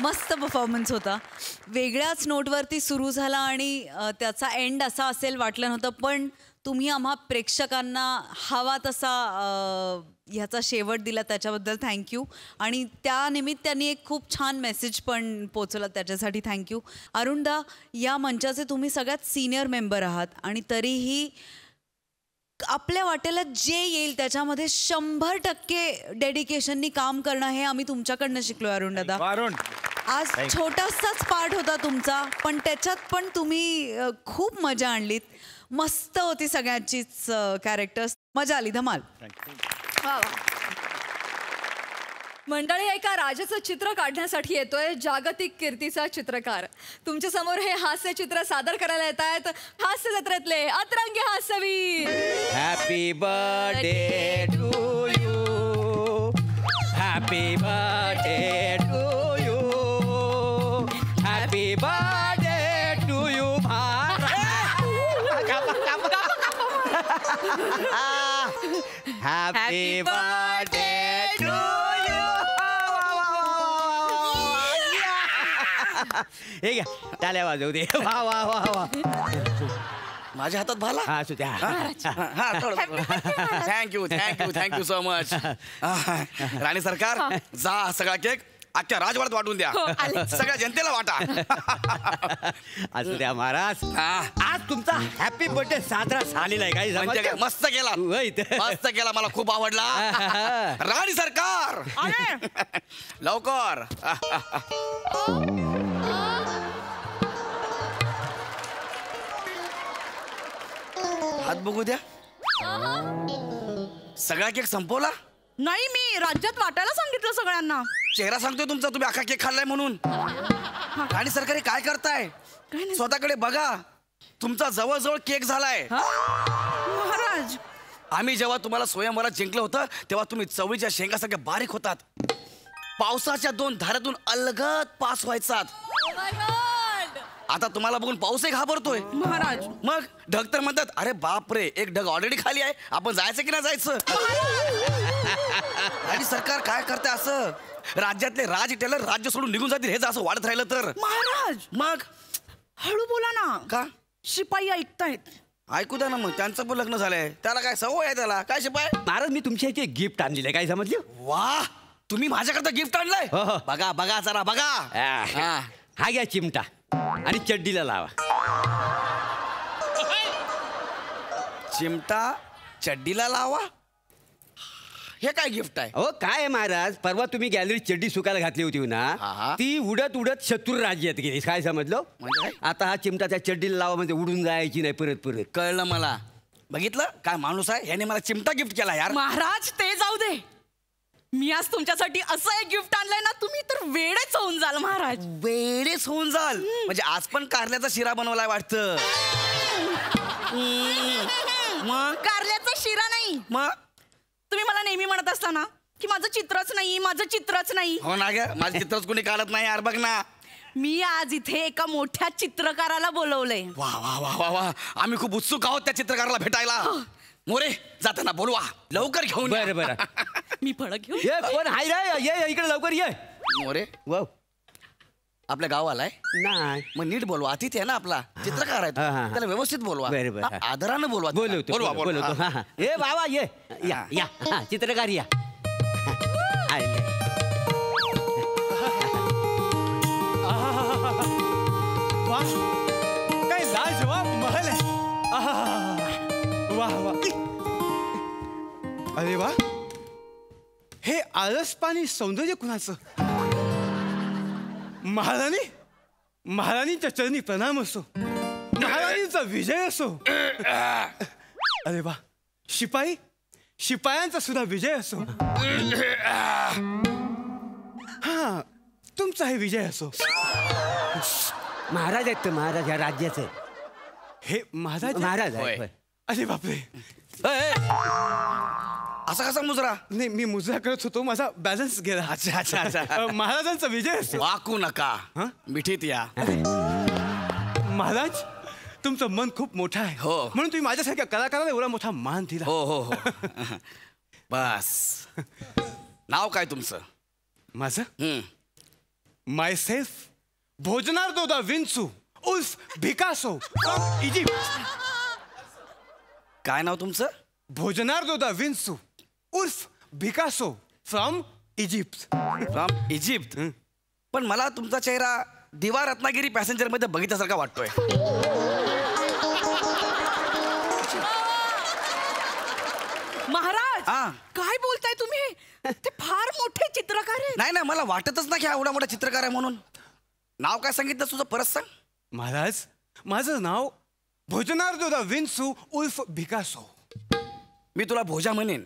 मस्त परफॉर्मन्स होता. वेगळ्याच नोटवरती सुरू झाला आणि त्याचा एंड असा असेल वाटलं नव्हतं, पण तुम्ही आम्हा प्रेक्षकांना हवा तसा ह्याचा शेवट दिला, त्याच्याबद्दल थँक्यू. आणि त्या निमित्ताने एक खूप छान मेसेज पण पोचवला, त्याच्यासाठी थँक्यू. अरुणदा, या मंचाचे तुम्ही सगळ्यात सिनियर मेंबर आहात आणि तरीही आपल्या वाटेला जे येईल त्याच्यामध्ये 100% डेडिकेशननी काम करणं हे आम्ही तुमच्याकडनं शिकलो. अरुण दादा, आज छोटासाच पार्ट होता तुमचा, पण त्याच्यात पण तुम्ही खूप मजा आणलीत. मस्त होती सगळ्यांचीच कॅरेक्टर्स. मजा आली. धमाल. वा वा. मंडळी, एका राजाचं चित्र काढण्यासाठी येतोय जागतिक कीर्तीचा चित्रकार. तुमच्या समोर हे हास्य चित्र सादर करायला येत आहेत हास्य जत्रेतले अतरंगी हास्यवीर. Happy birthday to you. Happy birthday to you. Happy birthday to you. Happy birthday to you. हे घ्या, टाळ्या वाजवू दे. वा वा वा वा. माझ्या हातात भाला. हा असू द्या. Thank you so much. राणी सरकार, जा सगळा केक अख्ख्या राजवाड्यात वाटून द्या. सगळ्या जनतेला वाटा. असू द्या महाराज. आज तुमचा हॅपी बर्थडे साजरा झालेला आहे. काही म्हणजे मस्त केला. मस्त केला. मला खूप आवडला. राणी सरकार लवकर. हात बघू द्या. सगळा केक संपवला? नाही, मी राज्यात वाटायला सांगितलं सगळ्यांना. चेहरा सांगतोय तुमचा, तुम्ही अख्खा केक खाल्लाय म्हणून. राणी सरकारी काय करताय? स्वतःकडे बघा. तुमचा जवळजवळ केक झालाय. महाराज, आम्ही जेव्हा तुम्हाला स्वयंवरात जिंकलं होतं तेव्हा तुम्ही चवळीच्या शेंगासारख्या बारीक होतात. पावसाच्या 2 धाऱ्यातून अलगद पास व्हायचात. आता तुम्हाला बघून पाऊसही घाबरतोय. महाराज, मग ढग तर म्हणतात अरे बाप रे, एक ढग ऑलरेडी खाली आहे, आपण जायचं की नाही जायचं? आणि सरकार काय करते असं? राज्यातले राज टेलर राज्य सोडून निघून जातील हे जर असं वाढत राहिलं तर. महाराज, मग हळू बोला ना. का? शिपाई ऐकतायत. ऐकू द्या ना. मग त्यांचं पण लग्न झालंय, त्याला काय सवय आहे त्याला. काय शिपाई? महाराज, मी तुमच्या इथे गिफ्ट आणलेलं आहे. काय समजलं? वा, तुम्ही माझ्याकरता गिफ्ट आणलंय? बघा बघा जरा बघा. हा घ्या चिमटा आणि चड्डीला लावा. चिमटा चड्डीला लावा? हे काय गिफ्ट आहे? हो काय आहे महाराज, परवा तुम्ही गॅलरीत चड्डी सुकायला घातली होती ना, ती उडत उडत शत्रू राज्यात गेली. काय समजलं? म्हणजे आता हा चिमटा त्या चड्डीला लावा म्हणजे उडून जायची नाही परत परत. कळलं मला. बघितलं काय माणूस आहे, याने मला चिमटा गिफ्ट केला यार. महाराज, ते जाऊ दे. मी आज तुमच्यासाठी असं एक गिफ्ट आणलंय ना, तुम्ही तर वेडेच होऊन जाल महाराज. वेळेच होऊन जाल. म्हणजे आज पण कारल्याचा शिरा बनवलाय वाटतं. मग कारल्याचा शिरा नाही. मग तुम्ही मला नेहमी म्हणत असता ना की माझं चित्रच नाही, माझं चित्रच नाही. हो ना ग, माझं चित्रच कोणी काढत नाही यार, बघ ना. मी आज इथे एका मोठ्या चित्रकाराला बोलवलंय. वा वा वा वा वा, आम्ही खूप उत्सुक आहोत त्या चित्रकाराला भेटायला. मोरे जाताना बोलवा, लवकर घेऊन या. बरं बरं. मी फळं घेऊन. ये कोण हाय रे, ये इकडे लवकर ये. मोरे वाव. आपल्या गावाला आहे नाही मग नीट बोलवा. अतिथी आहे ना आपला, चित्रकार आहे तो. हा, हा. त्याला व्यवस्थित बोलवा. बरं, बरं. हा, आदरानं बोलवा. बोलवतो बोलवा बोलवतो. बोलवा. हा, हा. ए बाबा ये या या हा, चित्रकार या. आले. वा काय लाजवाब महल आहे. वा वा. अरे वा, हे आळस पाणी सौंदर्य कुणाचं. महाराणीच्या चरणी प्रणाम असो, महाराणींचा विजय असो. अरे वा, शिपायांचा सुद्धा विजय असो. हा, तुमचाही विजय असो. महाराज आहेत ते, महाराज या राज्याचे. हे महाराज महाराज होय. आहेत. अरे बापरे. असा कसा मुजरा. नाही, मी मुजरा करत होतो, माझा बॅलन्स गेला. अच्छा अच्छा अच्छा. महाराजांचा विजय असो. वाकू नका, हं? मिठीत या. महाराज, तुमचं मन खूप मोठं आहे. हो. म्हणून तुम्ही माझ्यासारख्या कलाकाराला एवढा मोठा मान दिला. हो हो हो. बस. नाव काय तुमचं. माझं माय सेल्फ भोजनार्दो दा विन्सू उर्फ भिकासो फ्रॉम इजिप्त. काय नाव तुमचं. भोजनार्दो दा विन्सू उर्फ भिकासो फ्रॉम इजिप्त. From Egypt. पण मला तुमचा चेहरा दिवा रत्नागिरी पॅसेंजर मध्ये बघितल्यासारखा वाटतोय. महाराज हा. काय बोलताय तुम्ही. ते फार मोठे चित्रकार आहेत. नाही नाही, मला वाटतच ना की हा एवढा मोठा चित्रकार आहे म्हणून. नाव काय सांगितलं तुझं, परत सांग. महाराज, माझं नाव भोजनार्दो दा विन्सू उर्फ भिकासो. मी तुला भोजा म्हणेन.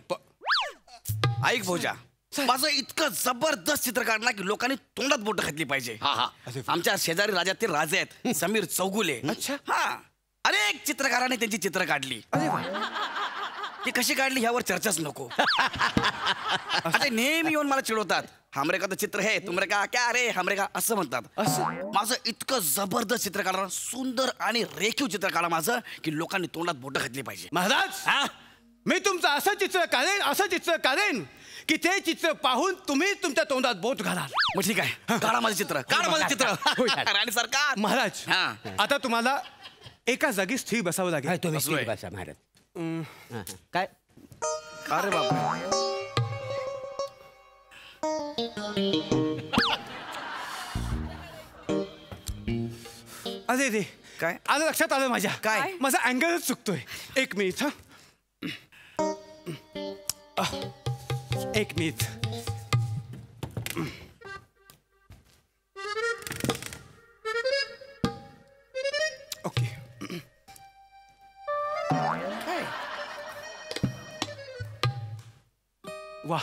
ऐक भोजा, माझं इतकं जबरदस्त चित्र काढणार की लोकांनी तोंडात बोटं घातली पाहिजे. हा हा. आमच्या शेजारी राज्यातील राजे आहेत समीर चौगुले. अच्छा. हा, अनेक चित्रकारांनी त्यांची चित्र काढली. ती कशी काढली ह्यावर चर्चाच नको. आता नेहमी येऊन मला चिडवतात, हमरे का तर चित्र है, तुमरे का क्या रे हमरे का, असं म्हणतात. माझं इतकं जबरदस्त चित्र काढा, सुंदर आणि रेखीव चित्र काढा माझं की लोकांनी तोंडात बोटं घातली पाहिजे. महाराज, मी तुमचं असं चित्र काढेन की ते चित्र पाहून तुम्ही तुमच्या तोंडात बोट घालाल. मग ठीक आहे, काढा माझं चित्र, काढा माझं चित्र. राणी सरकार. महाराज, आता तुम्हाला एका जागी स्थिर बसावं लागेल. तुम्ही स्थिर बसा महाराज. काय अरे बापरे. अरे रे, काय आलं लक्षात आलं माझ्या. काय? माझा अँगलच चुकतोय. एक मिनिट. एक मिनिट. ओके. वा.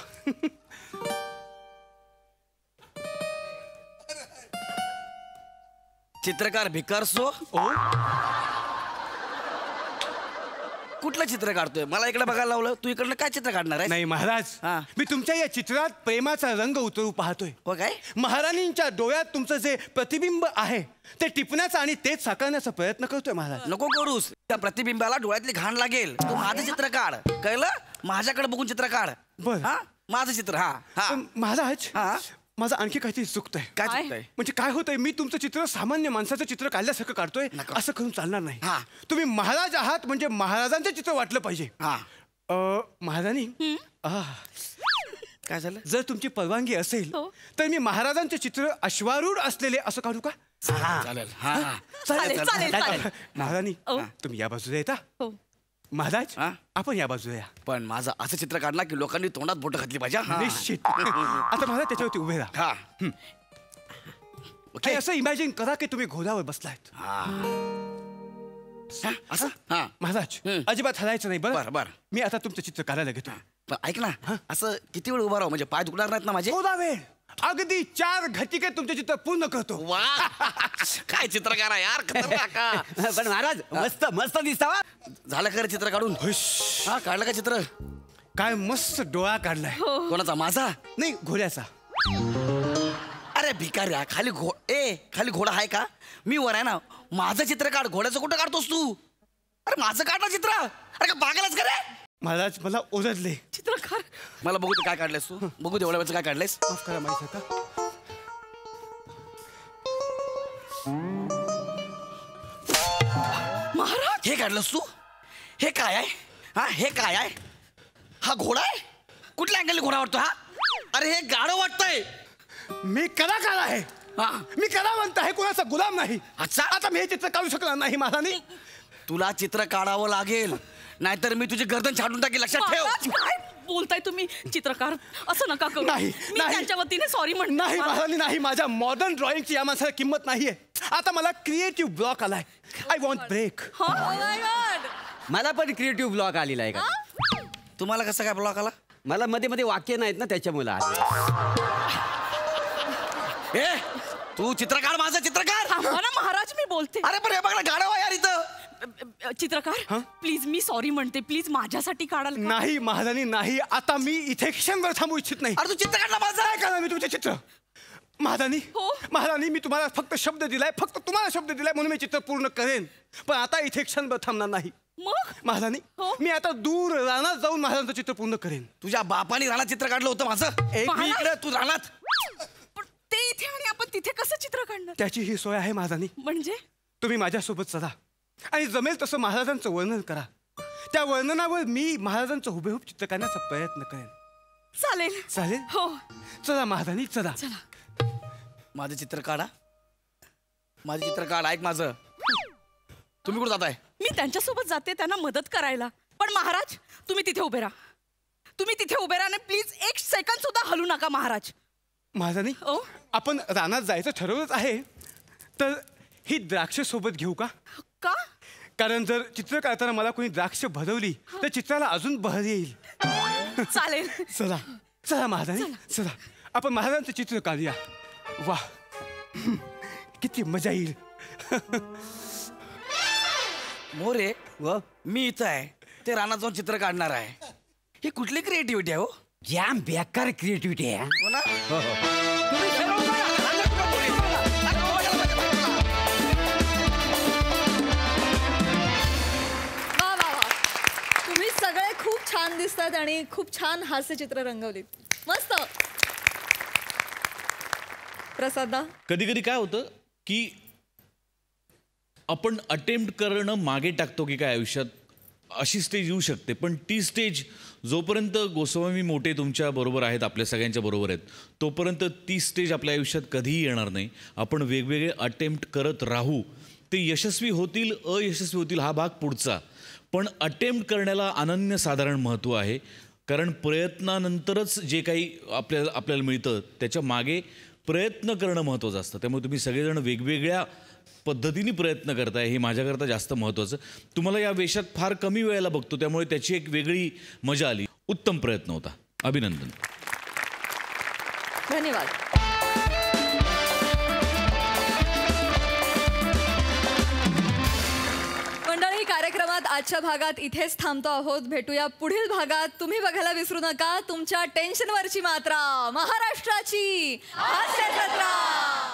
चित्रकार भिकारसो. कुठलं चित्र काढतोय, मला इकडे बघायला लावलं, तू इकडनं काय चित्र काढणार आहे. नाही महाराज, मी तुमच्या या चित्रात प्रेमाचा रंग उतरू पाहतोय. हो काय. महाराणींच्या डोळ्यात तुमचं जे प्रतिबिंब आहे ते टिपण्याचा आणि तेच साकारण्याचा प्रयत्न करतोय महाराज. नको करूस, त्या प्रतिबिंबाला डोळ्यातली घाण लागेल. तू माझं चित्र काढ, कळलं. माझ्याकडे बघून चित्र काढ. बर. हा, माझं चित्र. हा हा. महाराज, माझं आणखी काहीतरी चुकतंय. काय चुकतंय. म्हणजे काय होतंय, मी तुमचं चित्र सामान्य माणसाचं चित्र काढल्यासारखं काढतोय. असं करून चालणार नाही. तुम्ही महाराज आहात म्हणजे महाराजांचं चित्र वाटलं पाहिजे. महाराणी, काय झालं. जर तुमची परवानगी असेल तर मी महाराजांचे चित्र अश्वारूढ असलेले असं काढू का. चालेल. महाराणी, तुम्ही या बाजूला येता. महाराज, आपण या बाजूला या. पण माझं असं चित्र काढणार की लोकांनी तोंडात बोटं घातली पाहिजे. निश्चित. आता महाराज त्याच्यावरती उभे राहा. ओके. असं इमॅजिन करा की तुम्ही घोड्यावर बसलायत. हा, असं हा महाराज हम्म. अजिबात हलायचं नाही बरं, बरं. मी आता तुमचं चित्र काढायला घेतो पण ऐक ना असं किती वेळ उभा राहू म्हणजे पाय दुखणार नाहीत ना माझे थोडा वेळ अगदी 4 घटिकेत तुमचं चित्र पूर्ण करतो. वा काय चित्रकार आहे यार खतरनाक हा. पण महाराज मस्त मस्त दिसता वा. झालं खरं चित्र काढून हा काढलं का चित्र काय मस्त डोळा काढलाय. कोणाचा माझा नाही घोड्याचा. अरे भिकाऱ्या खाली घोडा आहे का मी वर आहे ना माझं चित्र काढ घोड्याचं कुठं काढतोस तू अरे माझं काढ ना चित्र अरे का पागलच का रे महाराज मला ओरडले. चित्रकार मला बघू दे काय काढलेस तू बघू दे एवढ्या वेळचं काय काढलेस माफ करा माहिती का महाराज हे काढलंस तू हे काय आहे हा हे काय आहे हा घोडा आहे कुठल्या अँगलने घोडा वाटतो हा अरे हे गाडं वाटतंय मी कलाकार आहे. हा मी कलावंत आहे कोणाचा गुलाम नाही. अच्छा आता मी हे चित्र काढू शकणार नाही महाराणी. तुला चित्र काढावं लागेल नाहीतर मी तुझी गर्दन छाटून टाकी लक्षात ठेव महाराज, काय बोलताय तुम्ही चित्रकार असं नका करू नाही, मी नाही. त्यांच्या वतीने सॉरी म्हणते नाही महाराणी नाही माझ्या मॉडर्न ड्रॉइंगची या माणसाला किंमत नाहीये. आता मला क्रिएटिव्ह ब्लॉक आलाय. I want break. मला पण क्रिएटिव्ह ब्लॉग आलेला आहे का तुम्हाला कसं काय ब्लॉक आला मला मध्ये मध्ये वाक्य नाहीत ना त्याच्यामुळे ए तू चित्रकार माझं चित्रकार थांबा ना महाराज मी बोलते अरे पण हे बघ ना गाडव आहे यार इथं चित्रकार प्लीज मी सॉरी म्हणते प्लीज माझ्यासाठी काढाल का? नाही महाराणी नाही. आता मी इथे क्षणभर थांबू इच्छित नाही. अरे तू चित्र काढला माझं काय करणार मी तुमचे चित्र महाराणी हो. महाराणी मी तुम्हाला फक्त शब्द दिलाय फक्त तुम्हाला शब्द दिलाय म्हणून मी चित्र पूर्ण करेन पण आता इथे क्षणभर थांबणार नाही. मग महाराणी हो. मी आता दूर रानात जाऊन महाराजांचं चित्र पूर्ण करेन. तुझ्या बापाने रानात चित्र काढलं होतं माझं एक मी इकडे तू रानात पण ते इथे आणि आपण तिथे कसं चित्र काढणार त्याची ही सोय आहे महाराणी. म्हणजे तुम्ही माझ्यासोबत चला आणि जमेल तसं महाराजांचं वर्णन करा. त्या वर्णनावर मी महाराजांचं हुबेहूब चित्र काढण्याचा प्रयत्न करेन. चालेल चालेल हो चला महाराणी चला. माझं चित्र काढा माझं चित्र काढ ऐक माझं तुम्ही कुठं जाताय मी त्यांच्यासोबत जाते त्यांना मदत करायला पण महाराज तुम्ही तिथे उभे राहा तुम्ही तिथे उभे राहा प्लीज 1 सेकंद सुद्धा हलू नका महाराज महाराणी ओ आपण रानात जायचं ठरवलंच आहे तर ही द्राक्ष सोबत घेऊ का का कारण जर चित्र काढताना मला कोणी द्राक्ष भरवली तर चित्राला अजून बहर येईल. चालेल चला चला महाराणी चला आपण महाराजांचं चित्र काढूया. वा किती मजा येईल. मोरे व मी इथं आहे ते रानात जाऊन चित्र काढणार आहे ही कुठली क्रिएटिव्हिटी आहे हो जाम बेकार क्रिएटिव्हिटी आहे हो ना वा वा वा तुम्ही सगळे खूप छान दिसतात आणि खूप छान हास्यचित्र रंगवलीत मस्त. प्रसादा कधी कधी काय होतं की आपण अटेम्प्ट करणं मागे टाकतो की काय आयुष्यात अशी स्टेज येऊ शकते पण ती स्टेज जोपर्यंत गोस्वामी मोठे तुमच्या बरोबर आहेत आपल्या सगळ्यांच्या बरोबर आहेत तोपर्यंत ती स्टेज आपल्या आयुष्यात कधीही येणार नाही. आपण वेगवेगळे अटेम्प्ट करत राहू ते यशस्वी होतील अयशस्वी होतील हा भाग पुढचा पण अटेम्प्ट करण्याला अनन्यसाधारण महत्त्व आहे कारण प्रयत्नानंतरच जे काही आपल्याला मिळतं त्याच्या मागे प्रयत्न करणं महत्त्वाचं असतं. त्यामुळे तुम्ही सगळेजण वेगवेगळ्या पद्धतीने प्रयत्न करताय हे माझ्याकरता जास्त महत्त्वाचं. तुम्हाला या वेशात फार कमी वेळेला बघतो त्यामुळे त्याची एक वेगळी मजा आली. उत्तम प्रयत्न होता. अभिनंदन. धन्यवाद. मंडळी कार्यक्रमात आजच्या भागात इथेच थांबतो आहोत. भेटूया पुढील भागात. तुम्ही बघायला विसरू नका तुमच्या टेन्शनवरची मात्रा महाराष्ट्राची हास्य जत्रा.